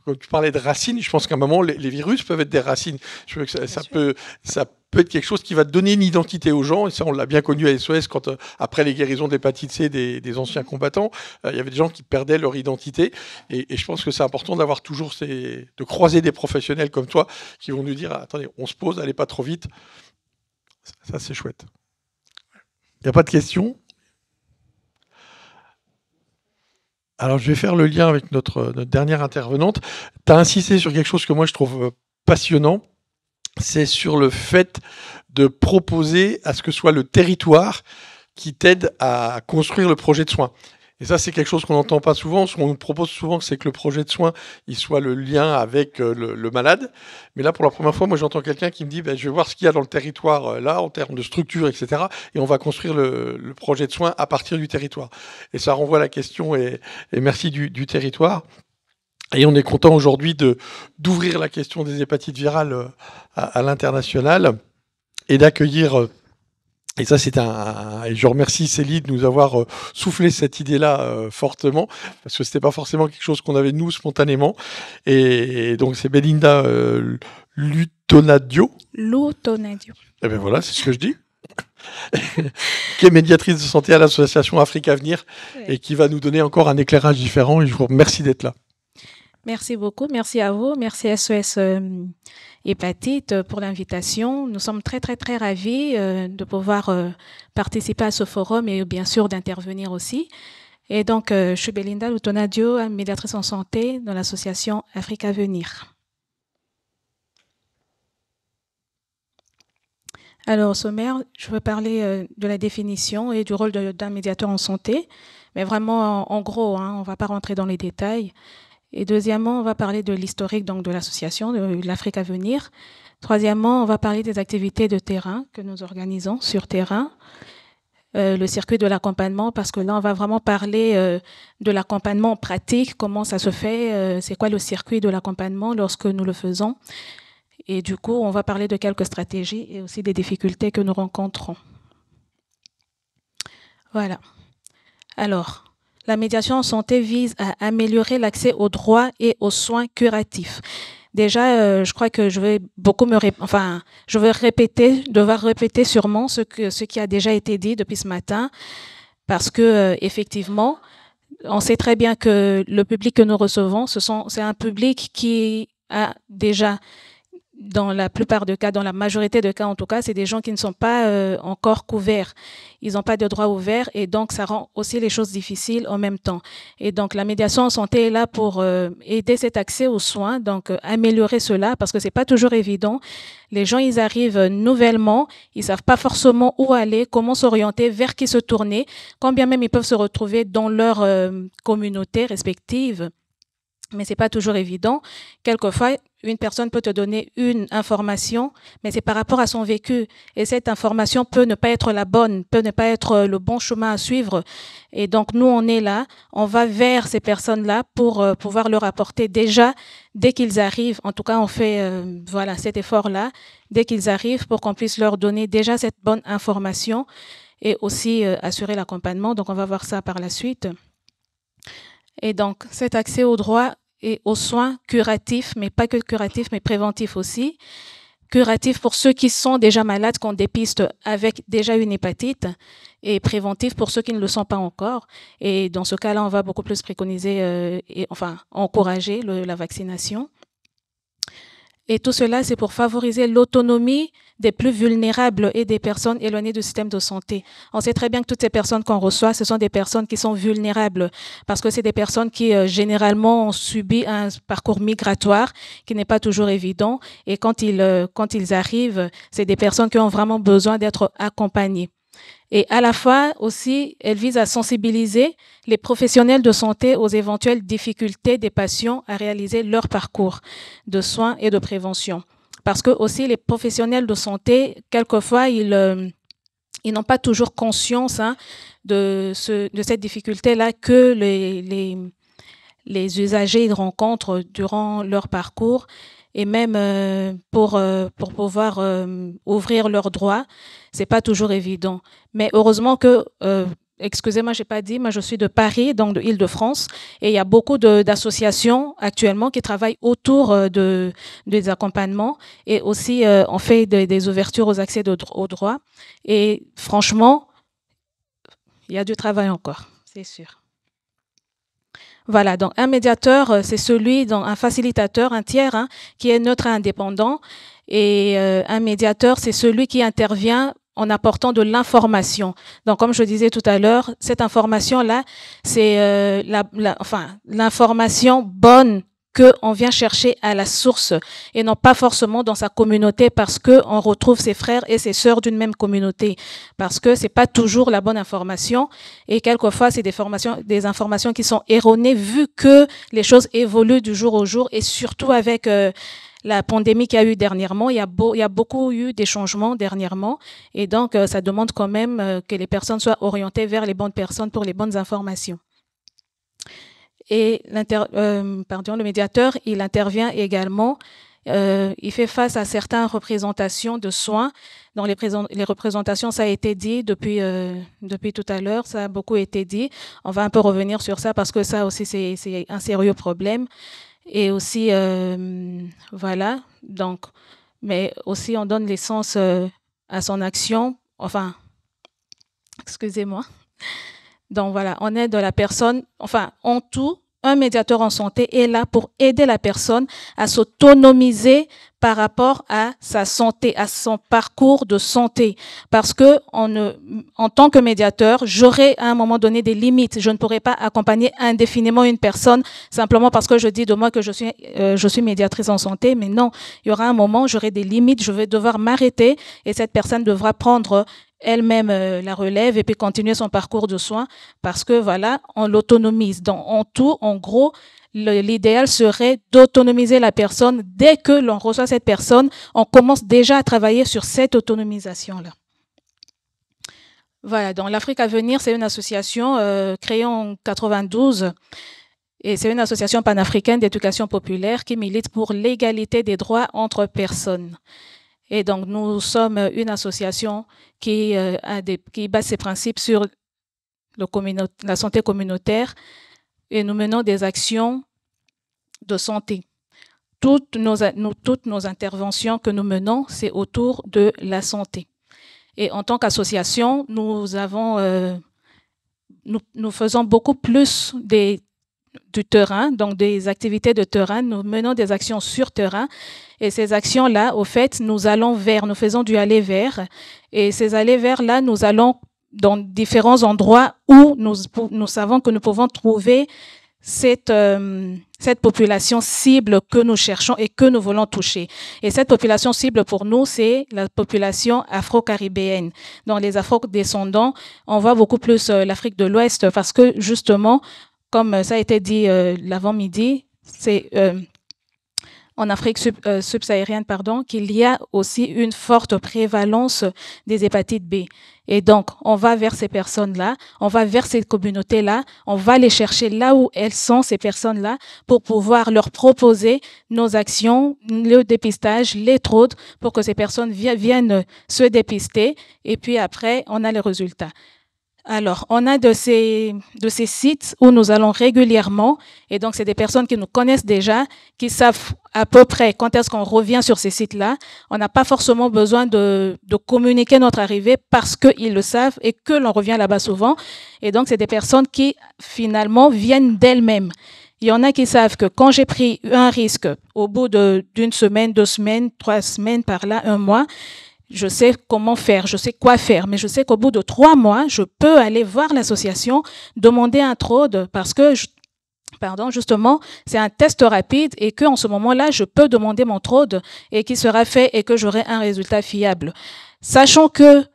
Speaker 1: quand tu parlais de racines, je pense qu'à un moment, les virus peuvent être des racines. Je veux que ça peut être quelque chose qui va donner une identité aux gens. Et ça, on l'a bien connu à SOS quand, après les guérisons de l'hépatite C des anciens combattants, il y avait des gens qui perdaient leur identité. Et je pense que c'est important d'avoir toujours de croiser des professionnels comme toi qui vont nous dire, attendez, on se pose, allez pas trop vite. Ça, c'est chouette. Il n'y a pas de questions ? Alors, je vais faire le lien avec notre dernière intervenante. Tu as insisté sur quelque chose que moi, je trouve passionnant. C'est sur le fait de proposer à ce que soit le territoire qui t'aide à construire le projet de soins. Et ça, c'est quelque chose qu'on n'entend pas souvent. Ce qu'on nous propose souvent, c'est que le projet de soins, il soit le lien avec le malade. Mais là, pour la première fois, moi, j'entends quelqu'un qui me dit, je vais voir ce qu'il y a dans le territoire, là, en termes de structure, etc. Et on va construire le projet de soins à partir du territoire. Et ça renvoie à la question, et merci du territoire. Et on est content aujourd'hui d'ouvrir la question des hépatites virales à l'international et d'accueillir... Et ça, et je remercie Céline de nous avoir soufflé cette idée-là fortement, parce que c'était pas forcément quelque chose qu'on avait nous spontanément. Et donc c'est Belinda Lutonadio. Et bien voilà, c'est ce que je dis. Qui est médiatrice de santé à l'association Afrique Avenir, et qui va nous donner encore un éclairage différent. Et je vous remercie d'être là.
Speaker 9: Merci beaucoup, merci à vous, merci à SOS Hépatite pour l'invitation. Nous sommes très, très, très ravis de pouvoir participer à ce forum et bien sûr d'intervenir aussi. Et donc, je suis Belinda Lutonadio, médiatrice en santé dans l'association Afrique Avenir. Alors, au sommaire, je veux parler de la définition et du rôle d'un médiateur en santé, mais vraiment en gros, on ne va pas rentrer dans les détails. Et deuxièmement, on va parler de l'historique donc de l'association, de l'Afrique à venir. Troisièmement, on va parler des activités de terrain que nous organisons sur terrain, le circuit de l'accompagnement, parce que là, on va vraiment parler de l'accompagnement pratique, comment ça se fait, c'est quoi le circuit de l'accompagnement lorsque nous le faisons. Et du coup, on va parler de quelques stratégies et aussi des difficultés que nous rencontrons. Voilà. Alors... La médiation en santé vise à améliorer l'accès aux droits et aux soins curatifs. Déjà, je crois que je vais devoir répéter sûrement ce qui a déjà été dit depuis ce matin, parce que effectivement, on sait très bien que le public que nous recevons, c'est un public qui a déjà dans la plupart des cas, dans la majorité des cas en tout cas, c'est des gens qui ne sont pas encore couverts. Ils n'ont pas de droits ouverts et donc ça rend aussi les choses difficiles en même temps. Et donc la médiation en santé est là pour aider cet accès aux soins, donc améliorer cela parce que c'est pas toujours évident. Les gens, ils arrivent nouvellement, ils savent pas forcément où aller, comment s'orienter, vers qui se tourner, quand bien même ils peuvent se retrouver dans leur communauté respective. Mais c'est pas toujours évident. Quelquefois, une personne peut te donner une information, mais c'est par rapport à son vécu. Et cette information peut ne pas être la bonne, peut ne pas être le bon chemin à suivre. Et donc, nous, on est là, on va vers ces personnes-là pour pouvoir leur apporter déjà, dès qu'ils arrivent, en tout cas, on fait voilà cet effort-là, dès qu'ils arrivent, pour qu'on puisse leur donner déjà cette bonne information et aussi assurer l'accompagnement. Donc, on va voir ça par la suite. Et donc, cet accès aux droits et aux soins curatifs, mais pas que curatifs, mais préventifs aussi. Curatifs pour ceux qui sont déjà malades, qu'on dépiste avec déjà une hépatite, et préventifs pour ceux qui ne le sont pas encore. Et dans ce cas-là, on va beaucoup plus préconiser, encourager la vaccination. Et tout cela, c'est pour favoriser l'autonomie des plus vulnérables et des personnes éloignées du système de santé. On sait très bien que toutes ces personnes qu'on reçoit, ce sont des personnes qui sont vulnérables parce que c'est des personnes qui, généralement, ont subi un parcours migratoire qui n'est pas toujours évident. Et quand ils arrivent, c'est des personnes qui ont vraiment besoin d'être accompagnées. Et à la fois aussi, elle vise à sensibiliser les professionnels de santé aux éventuelles difficultés des patients à réaliser leur parcours de soins et de prévention. Parce que aussi les professionnels de santé, quelquefois, ils n'ont pas toujours conscience de cette difficulté-là que les usagers rencontrent durant leur parcours et même pour pouvoir ouvrir leurs droits, c'est pas toujours évident. Mais heureusement que, excusez-moi, j'ai pas dit, moi je suis de Paris, donc de Île-de-France, et il y a beaucoup d'associations actuellement qui travaillent autour des accompagnements et aussi on fait des ouvertures aux accès aux droits. Et franchement, il y a du travail encore, c'est sûr. Voilà, donc un médiateur, c'est un facilitateur, un tiers, qui est neutre et indépendant. Et un médiateur, c'est celui qui intervient en apportant de l'information. Donc, comme je disais tout à l'heure, cette information-là, c'est l'information bonne qu'on vient chercher à la source et non pas forcément dans sa communauté parce qu'on retrouve ses frères et ses sœurs d'une même communauté. Parce que c'est pas toujours la bonne information et quelquefois, c'est des informations qui sont erronées vu que les choses évoluent du jour au jour et surtout avec la pandémie qu'il y a eu dernièrement, il y a beaucoup eu des changements dernièrement et donc ça demande quand même que les personnes soient orientées vers les bonnes personnes pour les bonnes informations. Et le médiateur, il intervient également, il fait face à certaines représentations de soins. Dans les représentations, ça a été dit depuis tout à l'heure, ça a beaucoup été dit. On va un peu revenir sur ça parce que ça aussi, c'est un sérieux problème. Et aussi, voilà, donc, mais aussi on donne l'essence à son action, enfin, excusez-moi. Donc voilà, on aide la personne, enfin, en tout, un médiateur en santé est là pour aider la personne à s'autonomiser par rapport à sa santé, à son parcours de santé. Parce que en tant que médiateur, j'aurai à un moment donné des limites. Je ne pourrai pas accompagner indéfiniment une personne simplement parce que je dis de moi que je suis médiatrice en santé. Mais non, il y aura un moment, j'aurai des limites, je vais devoir m'arrêter et cette personne devra prendre elle-même la relève et puis continuer son parcours de soins parce que voilà, on l'autonomise. Donc, en tout, en gros, l'idéal serait d'autonomiser la personne. Dès que l'on reçoit cette personne, on commence déjà à travailler sur cette autonomisation-là. Voilà, donc l'Afrique à venir, c'est une association créée en 92 et c'est une association panafricaine d'éducation populaire qui milite pour l'égalité des droits entre personnes. Et donc, nous sommes une association qui base ses principes sur la santé communautaire et nous menons des actions de santé. Toutes nos interventions que nous menons, c'est autour de la santé. Et en tant qu'association, nous faisons beaucoup plus du terrain, donc des activités de terrain. Nous menons des actions sur terrain. Et ces actions-là, au fait, nous faisons du aller vers. Et ces aller vers-là, nous allons dans différents endroits où nous savons que nous pouvons trouver cette population cible que nous cherchons et que nous voulons toucher. Et cette population cible pour nous, c'est la population afro-caribéenne. Dans les afro-descendants, on voit beaucoup plus l'Afrique de l'Ouest parce que justement, comme ça a été dit l'avant-midi, c'est en Afrique subsaharienne, qu'il y a aussi une forte prévalence des hépatites B. Et donc, on va vers ces personnes-là, on va vers ces communautés-là, on va les chercher là où elles sont, ces personnes-là, pour pouvoir leur proposer nos actions, le dépistage, les TROD, pour que ces personnes viennent se dépister. Et puis après, on a les résultats. Alors, on a de ces sites où nous allons régulièrement, et donc c'est des personnes qui nous connaissent déjà, qui savent à peu près quand est-ce qu'on revient sur ces sites-là. On n'a pas forcément besoin de communiquer notre arrivée parce qu'ils le savent et que l'on revient là-bas souvent. Et donc, c'est des personnes qui, finalement, viennent d'elles-mêmes. Il y en a qui savent que quand j'ai pris un risque, au bout d'une semaine, 2 semaines, 3 semaines, par là, 1 mois, je sais comment faire, je sais quoi faire, mais je sais qu'au bout de 3 mois, je peux aller voir l'association, demander un TROD parce que, justement, c'est un test rapide et qu'en ce moment-là, je peux demander mon TROD et qui sera fait et que j'aurai un résultat fiable. Sachant que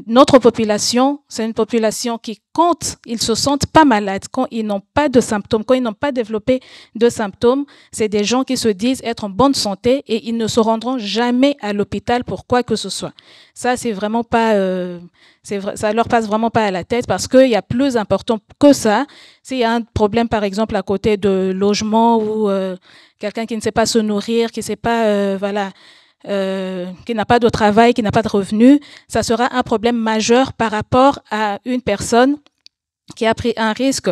Speaker 9: notre population, c'est une population qui, quand ils se sentent pas malades, quand ils n'ont pas de symptômes, quand ils n'ont pas développé de symptômes, c'est des gens qui se disent être en bonne santé et ils ne se rendront jamais à l'hôpital pour quoi que ce soit. Ça, c'est vraiment pas, ça leur passe vraiment pas à la tête parce qu'il y a plus important que ça. S'il y a un problème, par exemple, à côté de logement ou quelqu'un qui ne sait pas se nourrir, qui ne sait pas, qui n'a pas de travail, qui n'a pas de revenus, ça sera un problème majeur par rapport à une personne qui a pris un risque,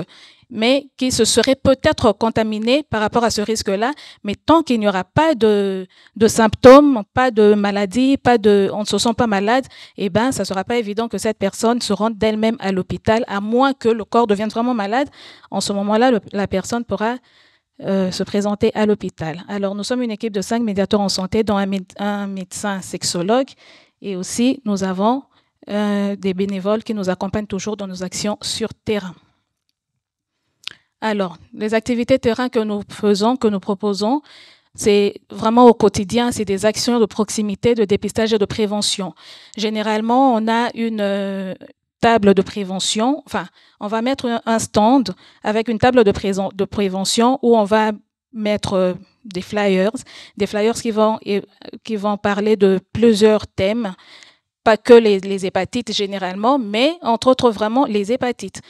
Speaker 9: mais qui se serait peut-être contaminée par rapport à ce risque-là. Mais tant qu'il n'y aura pas de symptômes, pas de maladie, on ne se sent pas malade, eh ben, ça ne sera pas évident que cette personne se rende d'elle-même à l'hôpital, à moins que le corps devienne vraiment malade. En ce moment-là, la personne pourra se présenter à l'hôpital. Alors, nous sommes une équipe de 5 médiateurs en santé, dont un médecin sexologue, et aussi nous avons des bénévoles qui nous accompagnent toujours dans nos actions sur terrain. Alors, les activités terrain que nous faisons, que nous proposons, c'est vraiment au quotidien, c'est des actions de proximité, de dépistage et de prévention. Généralement, on a une table de prévention, enfin, on va mettre un stand avec une table de prévention où on va mettre des flyers qui vont parler de plusieurs thèmes, pas que les hépatites généralement, mais entre autres vraiment les hépatites.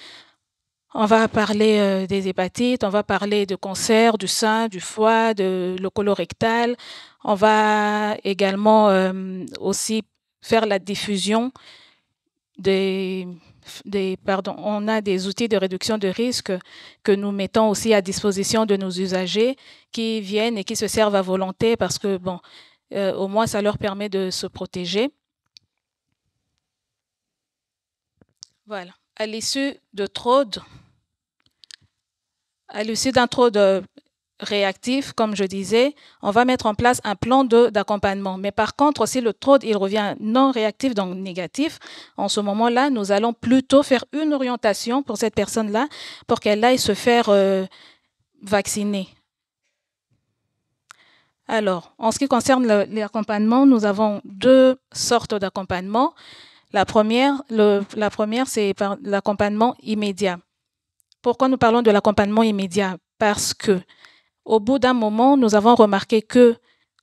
Speaker 9: On va parler des hépatites, on va parler de cancer du sein, du foie, de le colorectal. On va également aussi faire la diffusion on a des outils de réduction de risque que nous mettons aussi à disposition de nos usagers qui viennent et qui se servent à volonté parce que, au moins, ça leur permet de se protéger. Voilà. À l'issue d'un TROD réactif, comme je disais, on va mettre en place un plan d'accompagnement. Mais par contre, si le TROD il revient non réactif, donc négatif, en ce moment-là, nous allons plutôt faire une orientation pour cette personne-là pour qu'elle aille se faire vacciner. Alors, en ce qui concerne l'accompagnement, nous avons 2 sortes d'accompagnement. La première, c'est l'accompagnement immédiat. Pourquoi nous parlons de l'accompagnement immédiat? Parce que au bout d'un moment, nous avons remarqué que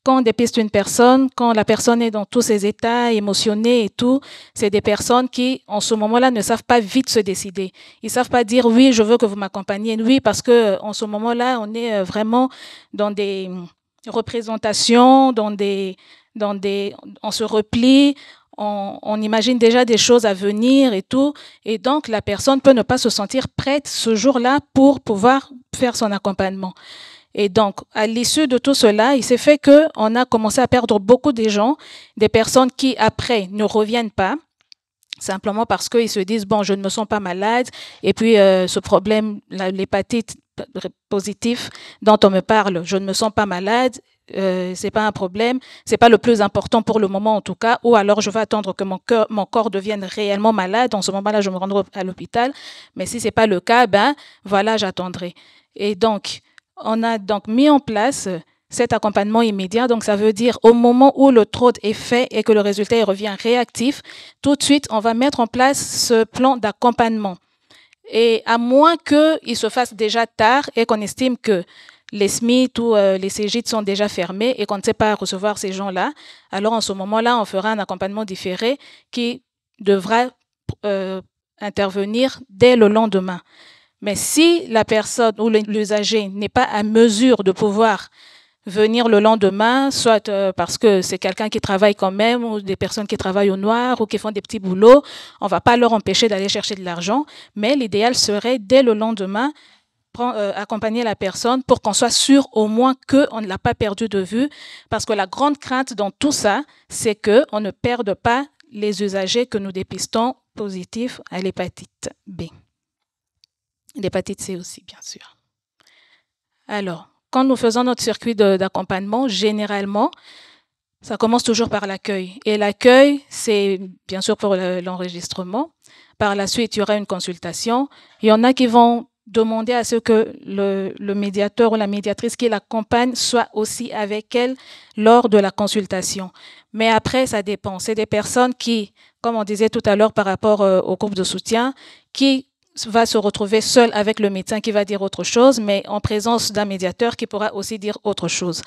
Speaker 9: quand on dépiste une personne, quand la personne est dans tous ses états émotionnés et tout, c'est des personnes qui, en ce moment-là, ne savent pas vite se décider. Ils ne savent pas dire « oui, je veux que vous m'accompagniez ». Oui, parce qu'en ce moment-là, on est vraiment dans des représentations, on se replie, on imagine déjà des choses à venir et tout. Et donc, la personne peut ne pas se sentir prête ce jour-là pour pouvoir faire son accompagnement. Et donc, à l'issue de tout cela, il s'est fait qu'on a commencé à perdre beaucoup de gens, des personnes qui, après, ne reviennent pas. simplement parce qu'ils se disent, bon, je ne me sens pas malade, et puis ce problème, l'hépatite positif dont on me parle, je ne me sens pas malade, c'est pas un problème, c'est pas le plus important pour le moment en tout cas, ou alors je vais attendre que mon corps devienne réellement malade, en ce moment-là je me rendrai à l'hôpital, mais si c'est pas le cas, ben voilà, j'attendrai. Et donc, on a donc mis en place cet accompagnement immédiat, donc ça veut dire au moment où le TROD est fait et que le résultat il revient réactif, tout de suite on va mettre en place ce plan d'accompagnement. Et à moins qu'il se fasse déjà tard et qu'on estime que les SMIT ou les CGIT sont déjà fermés et qu'on ne sait pas recevoir ces gens-là, alors en ce moment-là, on fera un accompagnement différé qui devra intervenir dès le lendemain. Mais si la personne ou l'usager n'est pas à mesure de pouvoir venir le lendemain, soit parce que c'est quelqu'un qui travaille quand même, ou des personnes qui travaillent au noir, ou qui font des petits boulots, on ne va pas leur empêcher d'aller chercher de l'argent, mais l'idéal serait dès le lendemain, accompagner la personne pour qu'on soit sûr au moins qu'on ne l'a pas perdu de vue, parce que la grande crainte dans tout ça, c'est qu'on ne perde pas les usagers que nous dépistons positifs à l'hépatite B. L'hépatite C aussi, bien sûr. Alors, quand nous faisons notre circuit d'accompagnement, généralement, ça commence toujours par l'accueil. Et l'accueil, c'est bien sûr pour l'enregistrement. Par la suite, il y aura une consultation. Il y en a qui vont demander à ce que le médiateur ou la médiatrice qui l'accompagne soit aussi avec elle lors de la consultation. Mais après, ça dépend. C'est des personnes qui, comme on disait tout à l'heure par rapport au groupe de soutien, qui va se retrouver seul avec le médecin qui va dire autre chose, mais en présence d'un médiateur qui pourra aussi dire autre chose.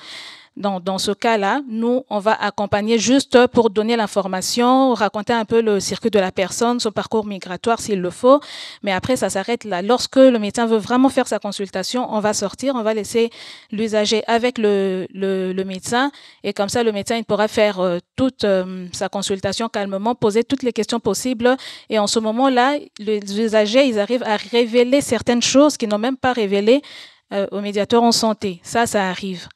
Speaker 9: Dans ce cas-là, nous, on va accompagner juste pour donner l'information, raconter un peu le circuit de la personne, son parcours migratoire s'il le faut, mais après, ça s'arrête là. Lorsque le médecin veut vraiment faire sa consultation, on va sortir, on va laisser l'usager avec le médecin, et comme ça, le médecin il pourra faire toute sa consultation calmement, poser toutes les questions possibles, et en ce moment-là, les usagers, ils arrivent à révéler certaines choses qu'ils n'ont même pas révélées au médiateur en santé. Ça arrive.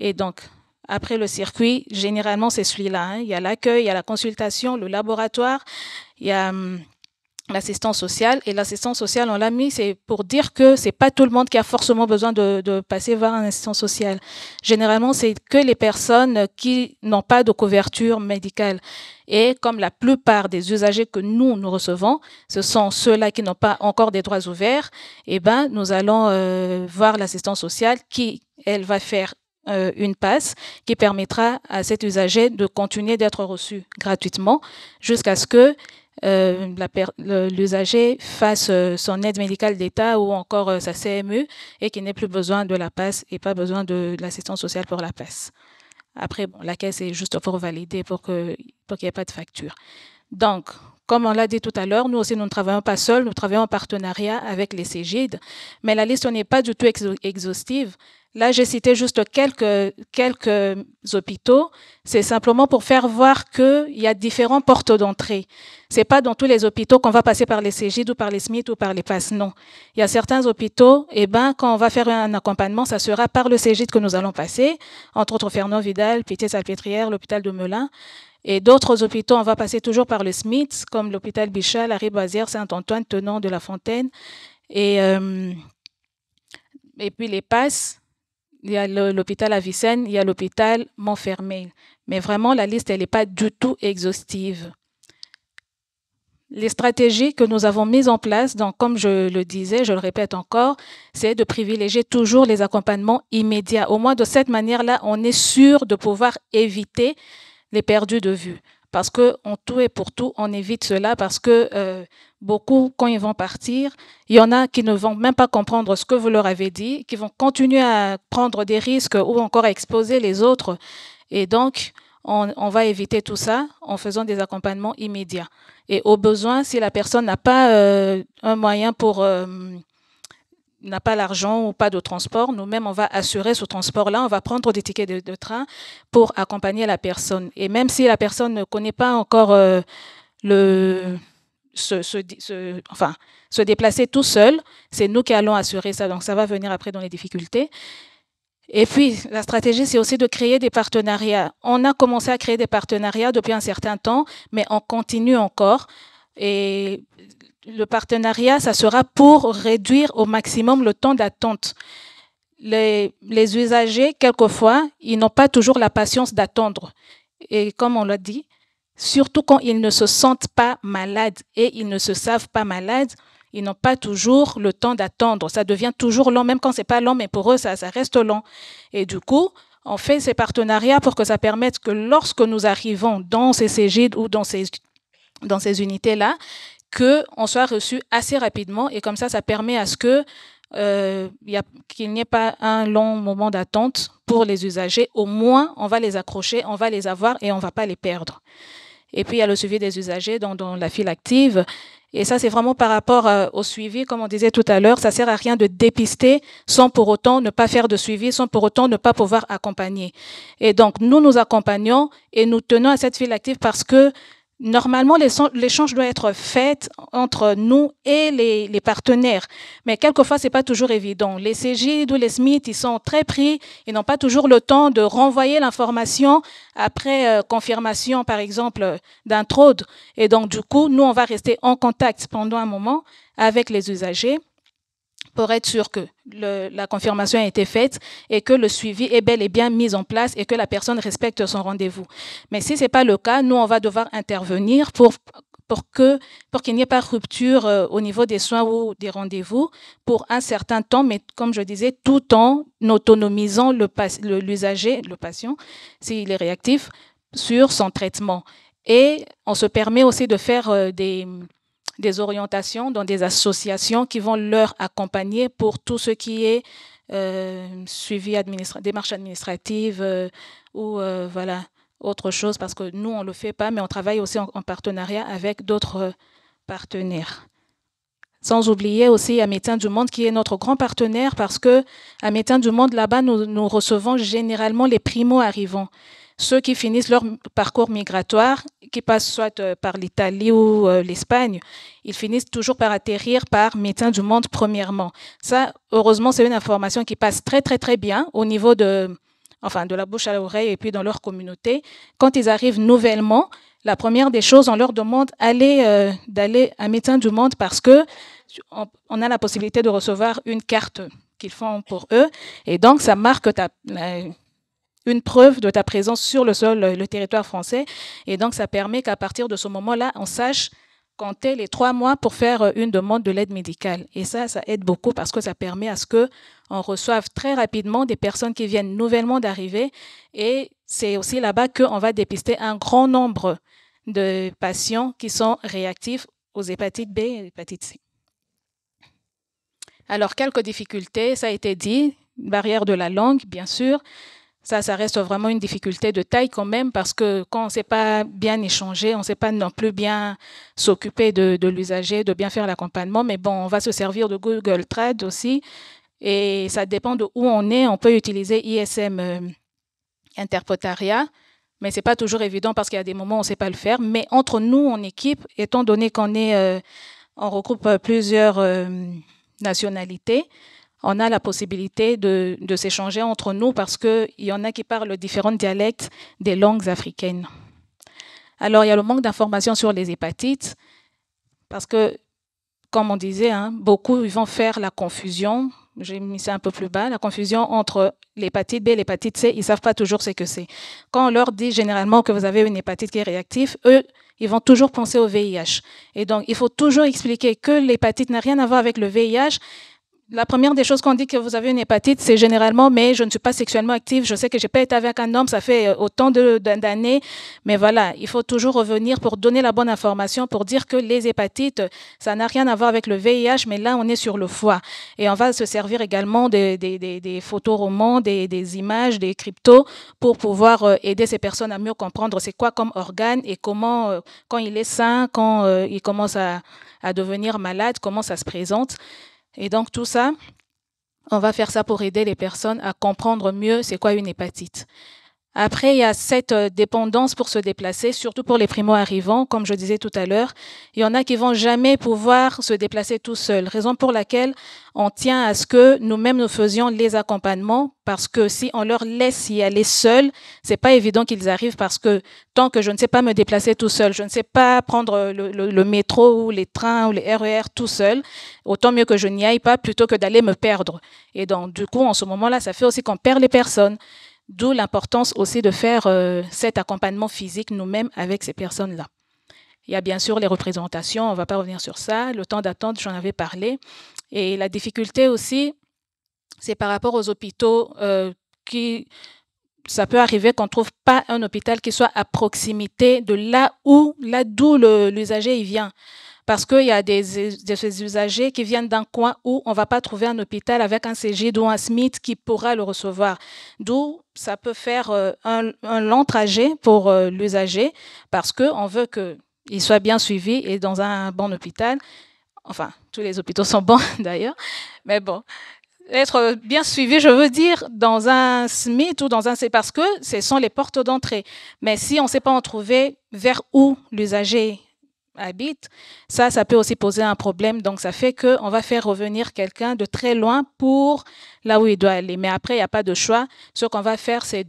Speaker 9: Et donc, après le circuit, généralement, c'est celui-là. Hein. Il y a l'accueil, il y a la consultation, le laboratoire, il y a l'assistance sociale. Et l'assistance sociale, on l'a mis, c'est pour dire que c'est pas tout le monde qui a forcément besoin de passer voir un assistant social. Généralement, c'est que les personnes qui n'ont pas de couverture médicale. Et comme la plupart des usagers que nous recevons, ce sont ceux-là qui n'ont pas encore des droits ouverts, eh ben, nous allons voir l'assistance sociale qui, elle, va faire une passe qui permettra à cet usager de continuer d'être reçu gratuitement jusqu'à ce que l'usager fasse son aide médicale d'État ou encore sa CMU et qu'il n'ait plus besoin de la passe et pas besoin de l'assistance sociale pour la passe. Après, bon, la caisse est juste pour valider pour qu'il n'y ait pas de facture. Donc, comme on l'a dit tout à l'heure, nous aussi, nous ne travaillons pas seuls, nous travaillons en partenariat avec les CGID, mais la liste n'est pas du tout exhaustive. Là, j'ai cité juste quelques hôpitaux. C'est simplement pour faire voir qu'il y a différentes portes d'entrée. C'est pas dans tous les hôpitaux qu'on va passer par les CGID ou par les SMIT ou par les PASS, non. Il y a certains hôpitaux, quand on va faire un accompagnement, ça sera par le CGID que nous allons passer, entre autres Fernand-Vidal, Pitié-Salpêtrière, l'hôpital de Melun. Et d'autres hôpitaux, on va passer toujours par le SMIT, comme l'hôpital Bichat, la Riboisière, Saint-Antoine, Tenon, de la Fontaine. Et puis les PASS, il y a l'hôpital Avicenne, il y a l'hôpital Montfermeil. Mais vraiment, la liste, elle n'est pas du tout exhaustive. Les stratégies que nous avons mises en place, donc comme je le disais, je le répète encore, c'est de privilégier toujours les accompagnements immédiats. Au moins, de cette manière-là, on est sûr de pouvoir éviter les perdus de vue. Parce qu'en tout et pour tout, on évite cela parce que beaucoup, quand ils vont partir, il y en a qui ne vont même pas comprendre ce que vous leur avez dit, qui vont continuer à prendre des risques ou encore à exposer les autres. Et donc, on va éviter tout ça en faisant des accompagnements immédiats. Et au besoin, si la personne n'a pas un moyen pour... n'a pas l'argent ou pas de transport, nous-mêmes, on va assurer ce transport-là, on va prendre des tickets de train pour accompagner la personne. Et même si la personne ne connaît pas encore se déplacer tout seul, c'est nous qui allons assurer ça. Donc, ça va venir après dans les difficultés. Et puis, la stratégie, c'est aussi de créer des partenariats. On a commencé à créer des partenariats depuis un certain temps, mais on continue encore. Et le partenariat, ça sera pour réduire au maximum le temps d'attente. Les usagers, quelquefois, ils n'ont pas toujours la patience d'attendre. Et comme on l'a dit, surtout quand ils ne se sentent pas malades et ils ne se savent pas malades, ils n'ont pas toujours le temps d'attendre. Ça devient toujours long, même quand ce n'est pas long, mais pour eux, ça reste long. Et du coup, on fait ces partenariats pour que ça permette que lorsque nous arrivons dans ces CGID ou dans ces unités-là, qu'on soit reçu assez rapidement. Et comme ça permet à ce que qu'il n'y ait pas un long moment d'attente pour les usagers. Au moins, on va les accrocher, on va les avoir et on ne va pas les perdre. Et puis, il y a le suivi des usagers dans la file active. Et ça, c'est vraiment par rapport au suivi, comme on disait tout à l'heure, ça ne sert à rien de dépister sans pour autant ne pas faire de suivi, sans pour autant ne pas pouvoir accompagner. Et donc, nous accompagnons et nous tenons à cette file active parce que normalement, l'échange doit être fait entre nous et les partenaires. Mais quelquefois, ce n'est pas toujours évident. Les CGID ou les SMIT, ils sont très pris. Ils n'ont pas toujours le temps de renvoyer l'information après confirmation, par exemple, d'un TROD. Et donc, du coup, nous, on va rester en contact pendant un moment avec les usagers pour être sûr que la confirmation a été faite et que le suivi est bel et bien mis en place et que la personne respecte son rendez-vous. Mais si ce n'est pas le cas, nous, on va devoir intervenir pour qu'il n'y ait pas de rupture au niveau des soins ou des rendez-vous pour un certain temps, mais comme je disais, tout en autonomisant l'usager, le patient, s'il est réactif, sur son traitement. Et on se permet aussi de faire des orientations dans des associations qui vont leur accompagner pour tout ce qui est suivi démarches administratives ou voilà, autre chose, parce que nous, on ne le fait pas, mais on travaille aussi en partenariat avec d'autres partenaires. Sans oublier aussi à Médecins du Monde, qui est notre grand partenaire, parce qu'à Médecins du Monde, là-bas, nous recevons généralement les primo-arrivants. Ceux qui finissent leur parcours migratoire, qui passent soit par l'Italie ou l'Espagne, ils finissent toujours par atterrir par Médecins du Monde premièrement. Ça, heureusement, c'est une information qui passe très, très, très bien au niveau de la bouche à l'oreille et puis dans leur communauté. Quand ils arrivent nouvellement, la première des choses, on leur demande d'aller à Médecins du Monde parce qu'on a la possibilité de recevoir une carte qu'ils font pour eux. Et donc, ça marque une preuve de ta présence sur le territoire français. Et donc, ça permet qu'à partir de ce moment-là, on sache compter les 3 mois pour faire une demande de l'aide médicale. Et ça aide beaucoup parce que ça permet à ce qu'on reçoive très rapidement des personnes qui viennent nouvellement d'arriver. Et c'est aussi là-bas qu'on va dépister un grand nombre de patients qui sont réactifs aux hépatites B et l'hépatite C. Alors, quelques difficultés, ça a été dit, barrière de la langue, bien sûr. Ça reste vraiment une difficulté de taille quand même parce que quand on ne sait pas bien échanger, on ne sait pas non plus bien s'occuper de l'usager, de bien faire l'accompagnement. Mais bon, on va se servir de Google Trad aussi et ça dépend de où on est. On peut utiliser ISM Interpretariat, mais ce n'est pas toujours évident parce qu'il y a des moments où on ne sait pas le faire. Mais entre nous, en équipe, étant donné on regroupe plusieurs nationalités, on a la possibilité de s'échanger entre nous parce qu'il y en a qui parlent différents dialectes des langues africaines. Alors, il y a le manque d'informations sur les hépatites parce que, comme on disait, beaucoup ils vont faire la confusion, j'ai mis ça un peu plus bas, la confusion entre l'hépatite B et l'hépatite C, ils ne savent pas toujours ce que c'est. Quand on leur dit généralement que vous avez une hépatite qui est réactive, eux, ils vont toujours penser au VIH. Et donc, il faut toujours expliquer que l'hépatite n'a rien à voir avec le VIH. La première des choses qu'on dit que vous avez une hépatite, c'est généralement, mais je ne suis pas sexuellement active, je sais que je n'ai pas été avec un homme, ça fait autant d'années, mais voilà, il faut toujours revenir pour donner la bonne information, pour dire que les hépatites, ça n'a rien à voir avec le VIH, mais là, on est sur le foie. Et on va se servir également des photoromans, des images, des cryptos, pour pouvoir aider ces personnes à mieux comprendre c'est quoi comme organe et comment, quand il est sain, quand il commence à devenir malade, comment ça se présente. Et donc, tout ça, on va faire ça pour aider les personnes à comprendre mieux c'est quoi une hépatite. Après, il y a cette dépendance pour se déplacer, surtout pour les primo-arrivants, comme je disais tout à l'heure. Il y en a qui vont jamais pouvoir se déplacer tout seuls, raison pour laquelle on tient à ce que nous-mêmes nous faisions les accompagnements, parce que si on leur laisse y aller seuls, c'est pas évident qu'ils arrivent, parce que tant que je ne sais pas me déplacer tout seul, je ne sais pas prendre le métro ou les trains ou les RER tout seul, autant mieux que je n'y aille pas plutôt que d'aller me perdre. Et donc, du coup, en ce moment-là, ça fait aussi qu'on perd les personnes. D'où l'importance aussi de faire cet accompagnement physique nous-mêmes avec ces personnes-là. Il y a bien sûr les représentations, on ne va pas revenir sur ça. Le temps d'attente, j'en avais parlé. Et la difficulté aussi, c'est par rapport aux hôpitaux ça peut arriver qu'on ne trouve pas un hôpital qui soit à proximité de d'où l'usager il vient. Parce qu'il y a des usagers qui viennent d'un coin où on ne va pas trouver un hôpital avec un CGID ou un SMIT qui pourra le recevoir. D'où ça peut faire un long trajet pour l'usager, parce qu'on veut qu'il soit bien suivi et dans un bon hôpital. Enfin, tous les hôpitaux sont bons d'ailleurs, mais bon. Être bien suivi, je veux dire, dans un SMIT ou dans un... C'est parce que ce sont les portes d'entrée. Mais si on ne sait pas en trouver vers où l'usager habite, ça peut aussi poser un problème. Donc, ça fait qu'on va faire revenir quelqu'un de très loin pour là où il doit aller. Mais après, il n'y a pas de choix. Ce qu'on va faire, c'est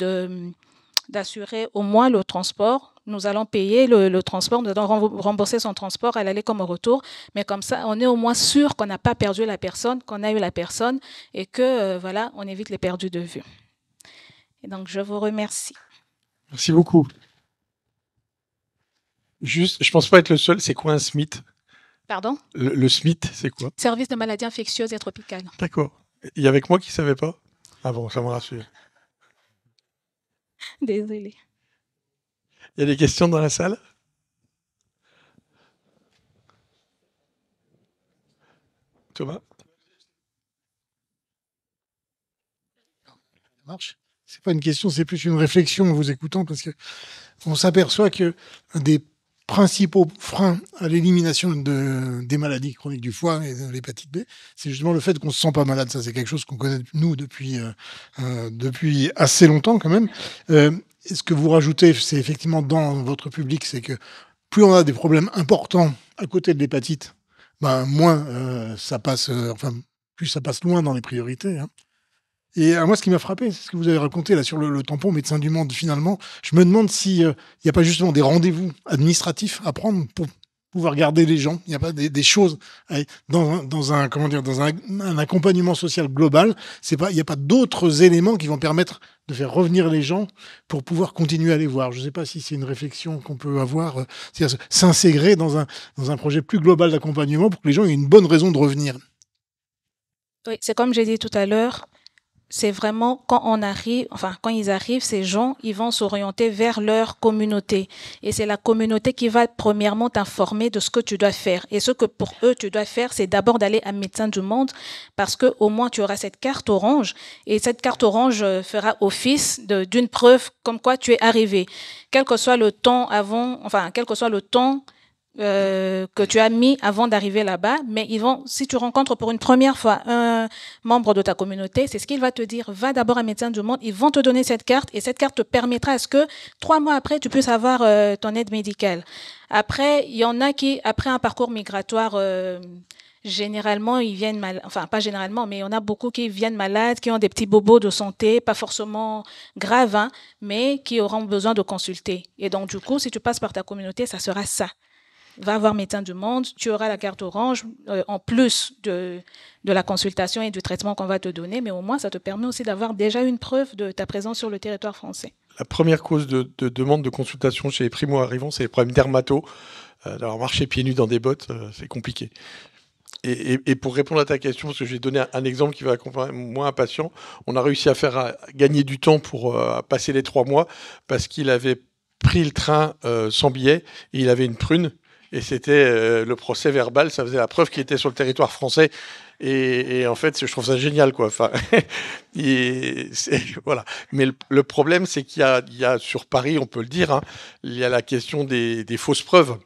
Speaker 9: d'assurer au moins le transport. Nous allons payer le transport, nous allons rembourser son transport à l'aller comme au retour. Mais comme ça, on est au moins sûr qu'on n'a pas perdu la personne, qu'on a eu la personne et que, voilà, on évite les perdus de vue. Et donc, je vous remercie.
Speaker 1: Merci beaucoup. Juste, je pense pas être le seul. C'est quoi un SMIT?
Speaker 9: Pardon?
Speaker 1: Le SMIT, c'est quoi?
Speaker 9: Service de maladies infectieuses et tropicales.
Speaker 1: D'accord. Il y a avec moi qui ne savait pas? Ah bon, ça me rassure.
Speaker 9: Désolée.
Speaker 1: Il y a des questions dans la salle? Thomas?
Speaker 10: Ça marche. C'est pas une question, c'est plus une réflexion en vous écoutant, parce que on s'aperçoit que un des principaux freins à l'élimination des maladies chroniques du foie et de l'hépatite B, c'est justement le fait qu'on se sent pas malade. Ça, c'est quelque chose qu'on connaît nous depuis assez longtemps quand même. Et ce que vous rajoutez, c'est effectivement dans votre public, c'est que plus on a des problèmes importants à côté de l'hépatite, moins ça passe, plus ça passe loin dans les priorités. Hein. Et moi, ce qui m'a frappé, c'est ce que vous avez raconté là sur le tampon Médecins du Monde. Finalement, je me demande s'il n'y a pas justement des rendez-vous administratifs à prendre pour pouvoir garder les gens. Il n'y a pas des choses dans un accompagnement social global. Il n'y a pas d'autres éléments qui vont permettre de faire revenir les gens pour pouvoir continuer à les voir. Je ne sais pas si c'est une réflexion qu'on peut avoir, c'est-à-dire s'intégrer dans un projet plus global d'accompagnement pour que les gens aient une bonne raison de revenir.
Speaker 9: Oui, c'est comme j'ai dit tout à l'heure. C'est vraiment quand ils arrivent, ces gens, ils vont s'orienter vers leur communauté. Et c'est la communauté qui va premièrement t'informer de ce que tu dois faire. Et ce que pour eux, tu dois faire, c'est d'abord d'aller à Médecins du Monde, parce que au moins tu auras cette carte orange. Et cette carte orange fera office d'une preuve comme quoi tu es arrivé. Quel que soit le temps que tu as mis avant d'arriver là-bas, mais si tu rencontres pour une première fois un membre de ta communauté, c'est ce qu'il va te dire. Va d'abord à Médecins du Monde, ils vont te donner cette carte et cette carte te permettra à ce que 3 mois après, tu puisses avoir ton aide médicale. Après, il y en a qui, après un parcours migratoire, généralement, ils viennent pas généralement, mais il y en a beaucoup qui viennent malades, qui ont des petits bobos de santé, pas forcément graves, hein, mais qui auront besoin de consulter. Et donc, du coup, si tu passes par ta communauté, ça sera ça. Va voir Médecins du Monde, tu auras la carte orange en plus de la consultation et du traitement qu'on va te donner, mais au moins ça te permet aussi d'avoir déjà une preuve de ta présence sur le territoire français.
Speaker 1: La première cause de demande de consultation chez les primo-arrivants, c'est les problèmes dermato. D'avoir marché pieds nus dans des bottes, c'est compliqué. Et pour répondre à ta question, parce que j'ai donné un exemple qui va accompagner moi un patient, on a réussi à faire gagner du temps pour passer les 3 mois parce qu'il avait pris le train sans billet et il avait une prune. Et c'était le procès verbal, ça faisait la preuve qu'il était sur le territoire français. Et en fait, je trouve ça génial, quoi. Enfin, voilà. Mais le problème, c'est qu'il y a sur Paris, on peut le dire, hein, il y a la question des fausses preuves.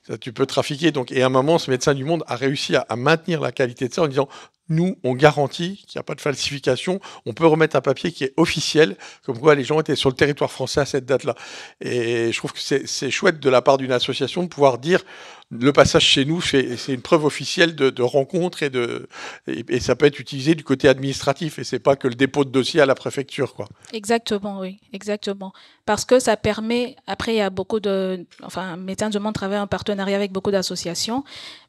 Speaker 1: Ça, tu peux trafiquer. Donc, et à un moment, ce Médecin du Monde a réussi à maintenir la qualité de ça en disant nous, on garantit qu'il n'y a pas de falsification. On peut remettre un papier qui est officiel, comme quoi les gens étaient sur le territoire français à cette date-là. Et je trouve que c'est chouette de la part d'une association de pouvoir dire le passage chez nous, c'est une preuve officielle de rencontre et ça peut être utilisé du côté administratif et c'est pas que le dépôt de dossier à la préfecture, quoi.
Speaker 9: Exactement, oui, exactement. Parce que ça permet, après il y a beaucoup Médecins du Monde travaille en partenariat avec beaucoup d'associations,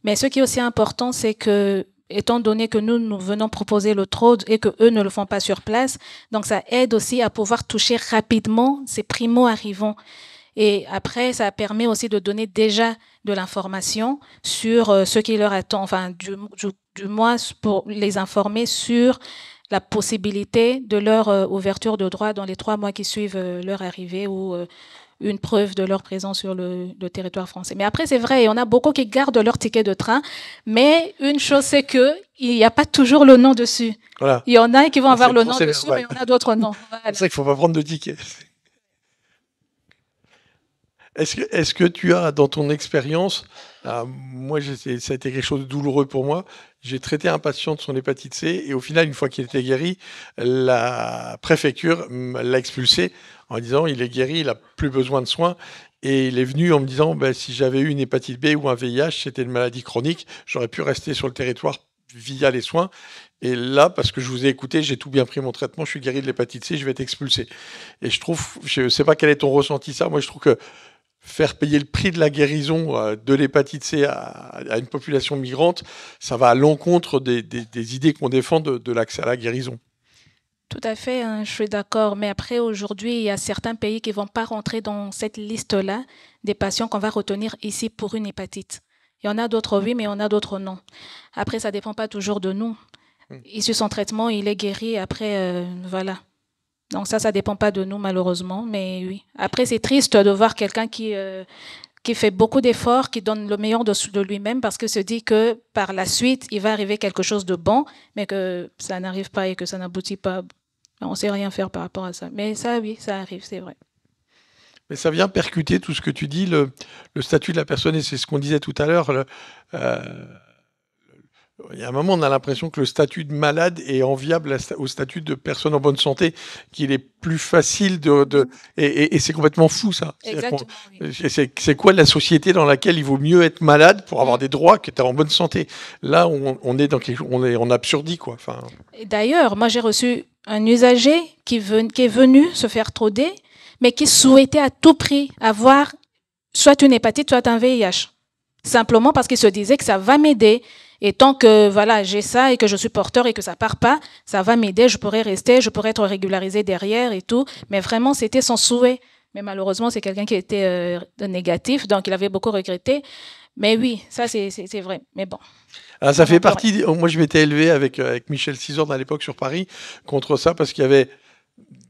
Speaker 9: mais ce qui est aussi important, c'est que étant donné que nous venons proposer le TROD et que eux ne le font pas sur place, donc ça aide aussi à pouvoir toucher rapidement ces primo-arrivants. Et après, ça permet aussi de donner déjà de l'information sur ce qui leur attend, enfin, du moins pour les informer sur la possibilité de leur ouverture de droit dans les 3 mois qui suivent leur arrivée ou une preuve de leur présence sur le territoire français. Mais après, c'est vrai, il y en a beaucoup qui gardent leur ticket de train, mais une chose, c'est qu'il n'y a pas toujours le nom dessus.
Speaker 1: Voilà.
Speaker 9: Il y en a qui vont avoir le nom dessus, mais il y en a d'autres non.
Speaker 1: Voilà. C'est ça qu'il ne faut pas prendre de ticket. Est-ce que tu as, dans ton expérience, moi, ça a été quelque chose de douloureux pour moi, j'ai traité un patient de son hépatite C et au final, une fois qu'il était guéri, la préfecture l'a expulsé en disant il est guéri, il n'a plus besoin de soins. Et il est venu en me disant si j'avais eu une hépatite B ou un VIH, c'était une maladie chronique, j'aurais pu rester sur le territoire via les soins. Et là, parce que je vous ai écouté, j'ai tout bien pris mon traitement, je suis guéri de l'hépatite C, je vais être expulsé. Et je ne sais pas quel est ton ressenti ça, moi je trouve que faire payer le prix de la guérison de l'hépatite C à une population migrante, ça va à l'encontre des idées qu'on défend de l'accès à la guérison.
Speaker 9: Tout à fait, hein, je suis d'accord. Mais après, aujourd'hui, il y a certains pays qui ne vont pas rentrer dans cette liste-là des patients qu'on va retenir ici pour une hépatite. Il y en a d'autres oui, mais il y en a d'autres non. Après, ça ne dépend pas toujours de nous. Il suit son traitement, il est guéri, après, voilà. Donc ça ne dépend pas de nous, malheureusement, mais oui. Après, c'est triste de voir quelqu'un qui fait beaucoup d'efforts, qui donne le meilleur de lui-même parce qu'il se dit que par la suite, il va arriver quelque chose de bon, mais que ça n'arrive pas et que ça n'aboutit pas. On ne sait rien faire par rapport à ça. Mais ça, oui, ça arrive, c'est vrai.
Speaker 1: Mais ça vient percuter tout ce que tu dis, le statut de la personne, et c'est ce qu'on disait tout à l'heure. Il y a un moment, on a l'impression que le statut de malade est enviable au statut de personne en bonne santé, qu'il est plus facile et c'est complètement fou, ça.
Speaker 9: Exactement. Oui.
Speaker 1: C'est quoi la société dans laquelle il vaut mieux être malade pour avoir des droits qu'être en bonne santé? Là, on est dans on absurdit, quoi. Enfin...
Speaker 9: D'ailleurs, moi, j'ai reçu un usager qui est venu se faire troder, mais qui souhaitait à tout prix avoir soit une hépatite, soit un VIH. Simplement parce qu'il se disait que ça va m'aider. Et tant que voilà, j'ai ça et que je suis porteur et que ça part pas, ça va m'aider, je pourrais rester, je pourrais être régularisé derrière et tout. Mais vraiment, c'était son souhait. Mais malheureusement, c'est quelqu'un qui était négatif, donc il avait beaucoup regretté. Mais oui, ça c'est vrai. Mais bon.
Speaker 1: Alors, ça fait partie. Moi, je m'étais élevé avec Michel Cisorne à l'époque sur Paris contre ça parce qu'il y avait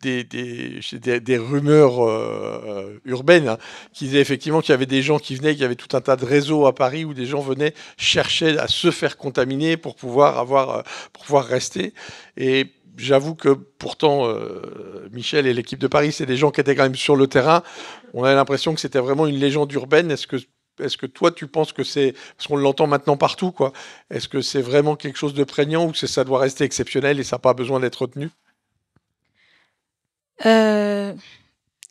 Speaker 1: des rumeurs urbaines hein, qui disaient effectivement qu'il y avait des gens qui venaient, qu'il y avait tout un tas de réseaux à Paris où des gens venaient chercher à se faire contaminer pour pouvoir rester. Et j'avoue que pourtant Michel et l'équipe de Paris, c'est des gens qui étaient quand même sur le terrain. On avait l'impression que c'était vraiment une légende urbaine. Est-ce que toi, tu penses que c'est... Parce qu'on l'entend maintenant partout, quoi. Est-ce que c'est vraiment quelque chose de prégnant ou que ça doit rester exceptionnel et ça n'a pas besoin d'être retenu?
Speaker 9: Il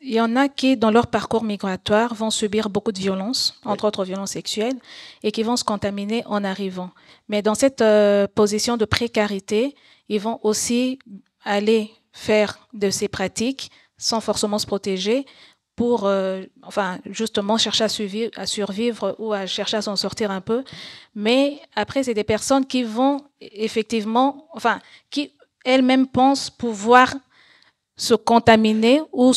Speaker 9: y en a qui, dans leur parcours migratoire, vont subir beaucoup de violences, entre autres violences sexuelles, et qui vont se contaminer en arrivant. Mais dans cette position de précarité, ils vont aussi aller faire de ces pratiques sans forcément se protéger pour justement chercher à survivre ou à chercher à s'en sortir un peu. Mais après, c'est des personnes qui vont effectivement, qui elles-mêmes pensent pouvoir se contaminer ou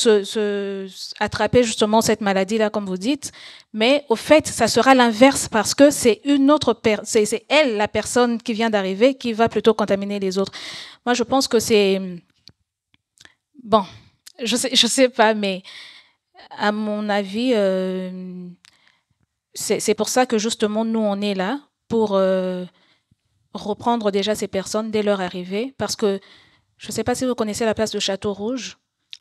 Speaker 9: attraper justement cette maladie-là, comme vous dites. Mais au fait, ça sera l'inverse parce que c'est c'est elle, la personne qui vient d'arriver, qui va plutôt contaminer les autres. Moi, je pense que c'est... Bon, je sais pas, mais à mon avis, c'est pour ça que justement, nous, on est là pour reprendre déjà ces personnes dès leur arrivée parce que je ne sais pas si vous connaissez la place de Château Rouge.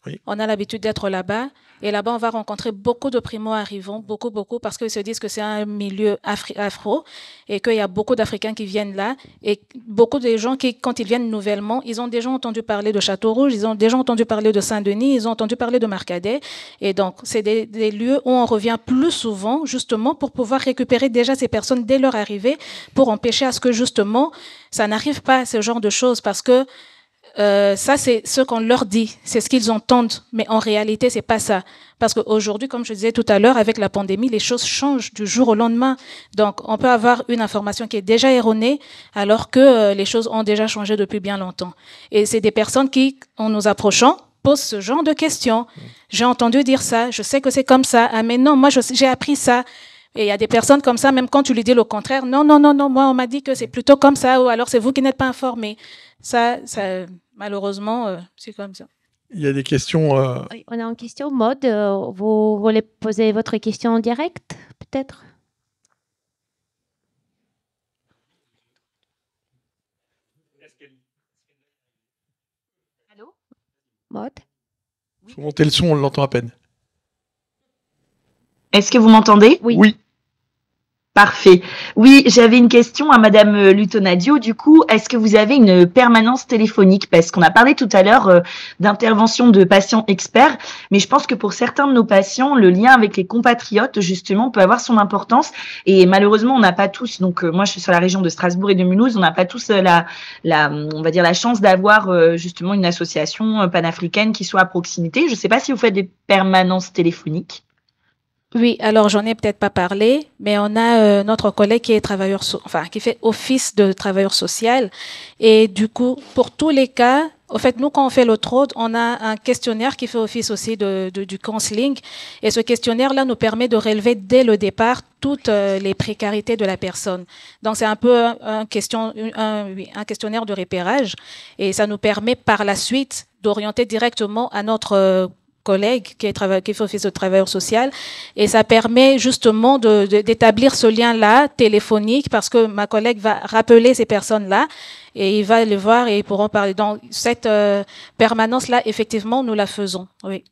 Speaker 1: Oui.
Speaker 9: On a l'habitude d'être là-bas. Et là-bas, on va rencontrer beaucoup de primo-arrivants, beaucoup, parce qu'ils se disent que c'est un milieu afro et qu'il y a beaucoup d'Africains qui viennent là. Et beaucoup de gens qui, quand ils viennent nouvellement, ils ont déjà entendu parler de Château-Rouge, ils ont déjà entendu parler de Saint-Denis, ils ont entendu parler de Marcadet. Et donc, c'est des lieux où on revient plus souvent, justement, pour pouvoir récupérer déjà ces personnes dès leur arrivée, pour empêcher à ce que, justement, ça n'arrive pas, ce genre de choses, parce que ça, c'est ce qu'on leur dit, c'est ce qu'ils entendent, mais en réalité, c'est pas ça. Parce qu'aujourd'hui, comme je disais tout à l'heure, avec la pandémie, les choses changent du jour au lendemain. Donc, on peut avoir une information qui est déjà erronée, alors que les choses ont déjà changé depuis bien longtemps. Et c'est des personnes qui, en nous approchant, posent ce genre de questions. J'ai entendu dire ça, je sais que c'est comme ça. Ah, mais non, moi, j'ai appris ça. Et il y a des personnes comme ça, même quand tu lui dis le contraire, non, moi, on m'a dit que c'est plutôt comme ça, ou alors c'est vous qui n'êtes pas informés. Ça, malheureusement, c'est comme ça.
Speaker 1: Il y a des questions.
Speaker 3: Oui, on a une question. Maud, vous voulez poser votre question en direct, peut-être? Allô? Maud?
Speaker 1: Il faut monter le son, on l'entend à peine.
Speaker 7: Est-ce que vous m'entendez?
Speaker 1: Oui.
Speaker 7: Parfait. Oui, j'avais une question à Madame Lutonadio. Du coup, est-ce que vous avez une permanence téléphonique? Parce qu'on a parlé tout à l'heure d'intervention de patients experts, mais je pense que pour certains de nos patients, le lien avec les compatriotes, justement, peut avoir son importance. Et malheureusement, on n'a pas tous, donc moi je suis sur la région de Strasbourg et de Mulhouse, on n'a pas tous on va dire la chance d'avoir justement une association panafricaine qui soit à proximité. Je ne sais pas si vous faites des permanences téléphoniques.
Speaker 9: Oui, alors j'en ai peut-être pas parlé, mais on a notre collègue qui est qui fait office de travailleur social. Et du coup, pour tous les cas, au fait, nous, quand on fait le TROD, on a un questionnaire qui fait office aussi du counseling. Et ce questionnaire-là nous permet de relever dès le départ toutes les précarités de la personne. Donc, c'est un peu un questionnaire de repérage. Et ça nous permet par la suite d'orienter directement à notre collègue qui fait office de travailleur social, et ça permet justement d'établir ce lien-là téléphonique, parce que ma collègue va rappeler ces personnes-là et il va les voir et ils pourront parler. Donc cette permanence-là, effectivement, nous la faisons, oui.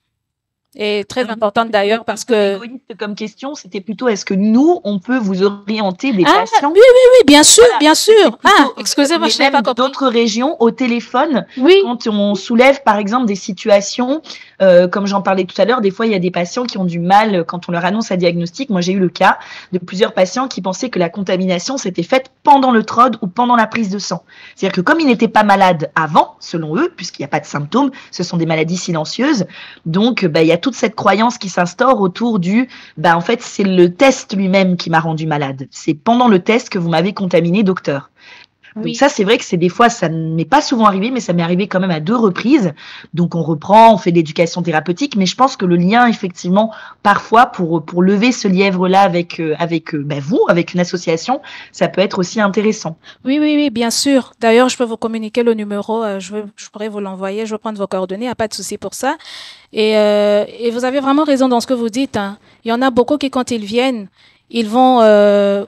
Speaker 9: Et très importante d'ailleurs parce que...
Speaker 7: Comme question, c'était plutôt est-ce que nous, on peut vous orienter des patients?
Speaker 9: Oui, bien sûr, voilà, bien sûr. Excusez-moi, je n'ai pas compris.
Speaker 7: D'autres régions au téléphone,
Speaker 9: oui.
Speaker 7: Quand on soulève par exemple des situations, comme j'en parlais tout à l'heure, des fois il y a des patients qui ont du mal quand on leur annonce un diagnostic. Moi j'ai eu le cas de plusieurs patients qui pensaient que la contamination s'était faite pendant le TROD ou pendant la prise de sang. C'est-à-dire que comme ils n'étaient pas malades avant, selon eux, puisqu'il n'y a pas de symptômes, ce sont des maladies silencieuses, donc il y a toute cette croyance qui s'instaure autour du en fait c'est le test lui-même qui m'a rendu malade. C'est pendant le test que vous m'avez contaminé, docteur.
Speaker 9: Oui.
Speaker 7: Donc ça, c'est vrai que des fois, ça ne m'est pas souvent arrivé, mais ça m'est arrivé quand même à 2 reprises. Donc on reprend, on fait de l'éducation thérapeutique, mais je pense que le lien, effectivement, parfois, pour lever ce lièvre-là avec vous, avec une association, ça peut être aussi intéressant.
Speaker 9: Oui, bien sûr. D'ailleurs, je peux vous communiquer le numéro, je pourrais vous l'envoyer, je vais prendre vos coordonnées, il n'y a pas de souci pour ça. Et vous avez vraiment raison dans ce que vous dites, hein. Il y en a beaucoup qui, quand ils viennent, ils vont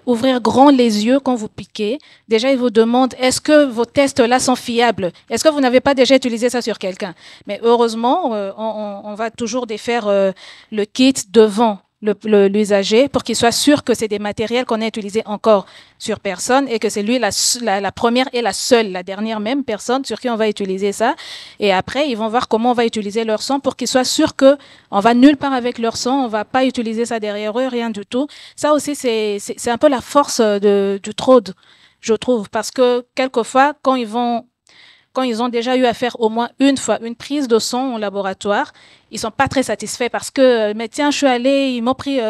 Speaker 9: ouvrir grand les yeux quand vous piquez. Déjà, ils vous demandent, est-ce que vos tests-là sont fiables? Est-ce que vous n'avez pas déjà utilisé ça sur quelqu'un? Mais heureusement, on va toujours défaire le kit devant l'usager pour qu'il soit sûr que c'est des matériels qu'on a utilisés encore sur personne et que c'est lui la première et la dernière même personne sur qui on va utiliser ça. Et après, ils vont voir comment on va utiliser leur sang pour qu'ils soient sûrs qu'on va nulle part avec leur sang, on va pas utiliser ça derrière eux, rien du tout. Ça aussi, c'est un peu la force du TROD, je trouve, parce que quelquefois, quand ils ont déjà eu à faire au moins une fois une prise de sang au laboratoire, ils sont pas très satisfaits parce que, mais tiens, je suis allée, ils m'ont pris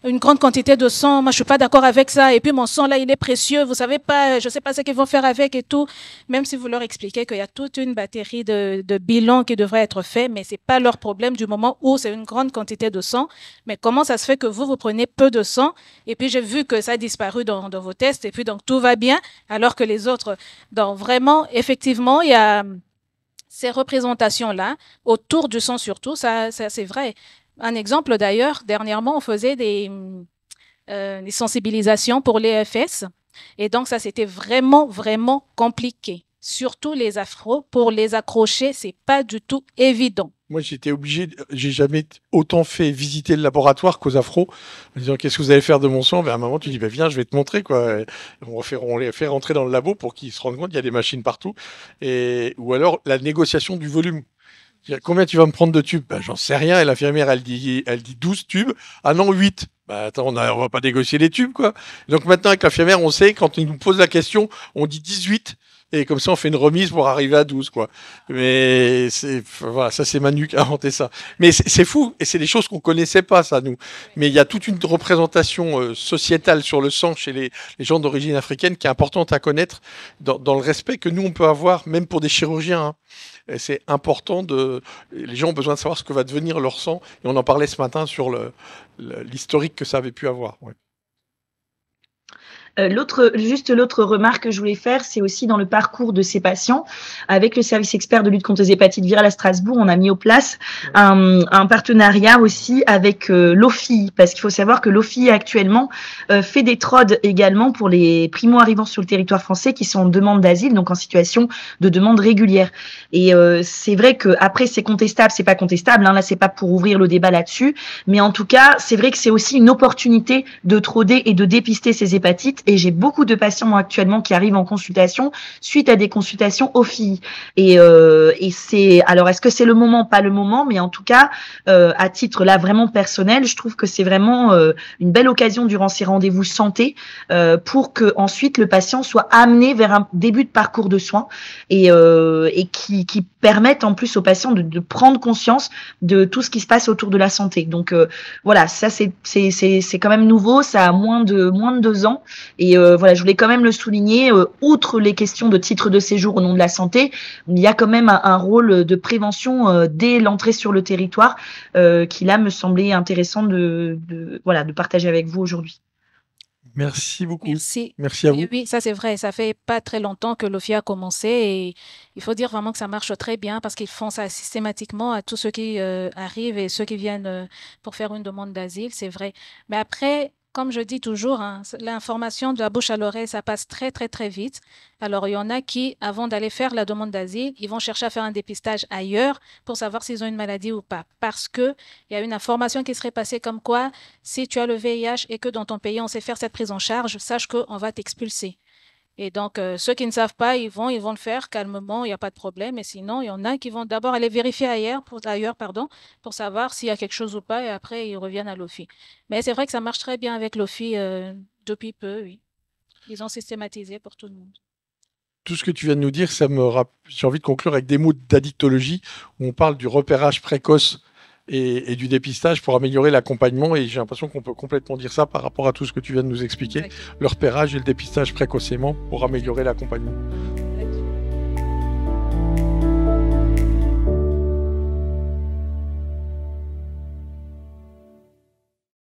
Speaker 9: une grande quantité de sang, moi je suis pas d'accord avec ça, et puis mon sang là, il est précieux, vous savez pas, je sais pas ce qu'ils vont faire avec et tout. Même si vous leur expliquez qu'il y a toute une batterie de bilans qui devraient être faits, mais c'est pas leur problème du moment où c'est une grande quantité de sang. Mais comment ça se fait que vous prenez peu de sang, et puis j'ai vu que ça a disparu dans vos tests, et puis donc tout va bien, alors que les autres, donc vraiment, effectivement, il y a ces représentations-là, autour du sang surtout, ça c'est vrai. Un exemple d'ailleurs, dernièrement, on faisait des sensibilisations pour l'EFS, et donc ça c'était vraiment, vraiment compliqué. Surtout les afros, pour les accrocher, c'est pas du tout évident.
Speaker 1: Moi, j'ai jamais autant fait visiter le laboratoire qu'aux Afro, en disant qu'est-ce que vous allez faire de mon sang. À un moment, tu dis, viens, je vais te montrer, quoi. Et on les fait rentrer dans le labo pour qu'ils se rendent compte qu'il y a des machines partout. Ou alors, la négociation du volume. Combien tu vas me prendre de tubes? J'en sais rien. Et l'infirmière, elle dit 12 tubes. Ah non, 8. Attends, on va pas négocier les tubes, quoi. Donc maintenant, avec l'infirmière, on sait, quand il nous pose la question, on dit 18. Et comme ça, on fait une remise pour arriver à 12, quoi. Mais voilà, ça, c'est Manu qui a inventé ça. Mais c'est fou. Et c'est des choses qu'on connaissait pas, ça, nous. Mais il y a toute une représentation sociétale sur le sang chez les gens d'origine africaine qui est importante à connaître dans le respect que nous, on peut avoir, même pour des chirurgiens, hein. Et c'est important les gens ont besoin de savoir ce que va devenir leur sang. Et on en parlait ce matin sur l'historique que ça avait pu avoir. Ouais.
Speaker 7: L'autre remarque que je voulais faire, c'est aussi dans le parcours de ces patients. Avec le service expert de lutte contre les hépatites virales à Strasbourg, on a mis en place un partenariat aussi avec l'OFI, parce qu'il faut savoir que l'OFI actuellement fait des TROD également pour les primo-arrivants sur le territoire français qui sont en demande d'asile, donc en situation de demande régulière. Et c'est vrai que après c'est contestable, c'est pas contestable, hein, là c'est pas pour ouvrir le débat là-dessus, mais en tout cas c'est vrai que c'est aussi une opportunité de troder et de dépister ces hépatites. Et j'ai beaucoup de patients moi, actuellement qui arrivent en consultation suite à des consultations OFI. Et c'est alors est-ce que c'est le moment, pas le moment, mais en tout cas à titre là vraiment personnel, je trouve que c'est vraiment une belle occasion durant ces rendez-vous santé pour que ensuite le patient soit amené vers un début de parcours de soins et qui permettent en plus aux patients de prendre conscience de tout ce qui se passe autour de la santé. Donc voilà, ça c'est quand même nouveau, ça a moins de 2 ans. Et voilà, je voulais quand même le souligner, outre les questions de titre de séjour au nom de la santé, il y a quand même un rôle de prévention dès l'entrée sur le territoire qui là me semblait intéressant de partager avec vous aujourd'hui.
Speaker 1: Merci beaucoup.
Speaker 9: Merci.
Speaker 1: Merci à vous.
Speaker 9: Oui, ça c'est vrai. Ça fait pas très longtemps que l'OFI a commencé et il faut dire vraiment que ça marche très bien parce qu'ils font ça systématiquement à tous ceux qui arrivent et ceux qui viennent pour faire une demande d'asile, c'est vrai. Mais après, comme je dis toujours, hein, l'information de la bouche à l'oreille, ça passe très, très, très vite. Alors, il y en a qui, avant d'aller faire la demande d'asile, ils vont chercher à faire un dépistage ailleurs pour savoir s'ils ont une maladie ou pas. Parce qu'il y a une information qui serait passée comme quoi, si tu as le VIH et que dans ton pays, on sait faire cette prise en charge, sache qu'on va t'expulser. Et donc, ceux qui ne savent pas, ils vont le faire calmement, il n'y a pas de problème. Et sinon, il y en a qui vont d'abord aller vérifier ailleurs, pour savoir s'il y a quelque chose ou pas, et après, ils reviennent à l'OFI. Mais c'est vrai que ça marche très bien avec l'OFI depuis peu, oui. Ils ont systématisé pour tout le monde.
Speaker 1: Tout ce que tu viens de nous dire, j'ai envie de conclure avec des mots d'addictologie, où on parle du repérage précoce et du dépistage pour améliorer l'accompagnement. Et j'ai l'impression qu'on peut complètement dire ça par rapport à tout ce que tu viens de nous expliquer. Le repérage et le dépistage précocement pour améliorer l'accompagnement.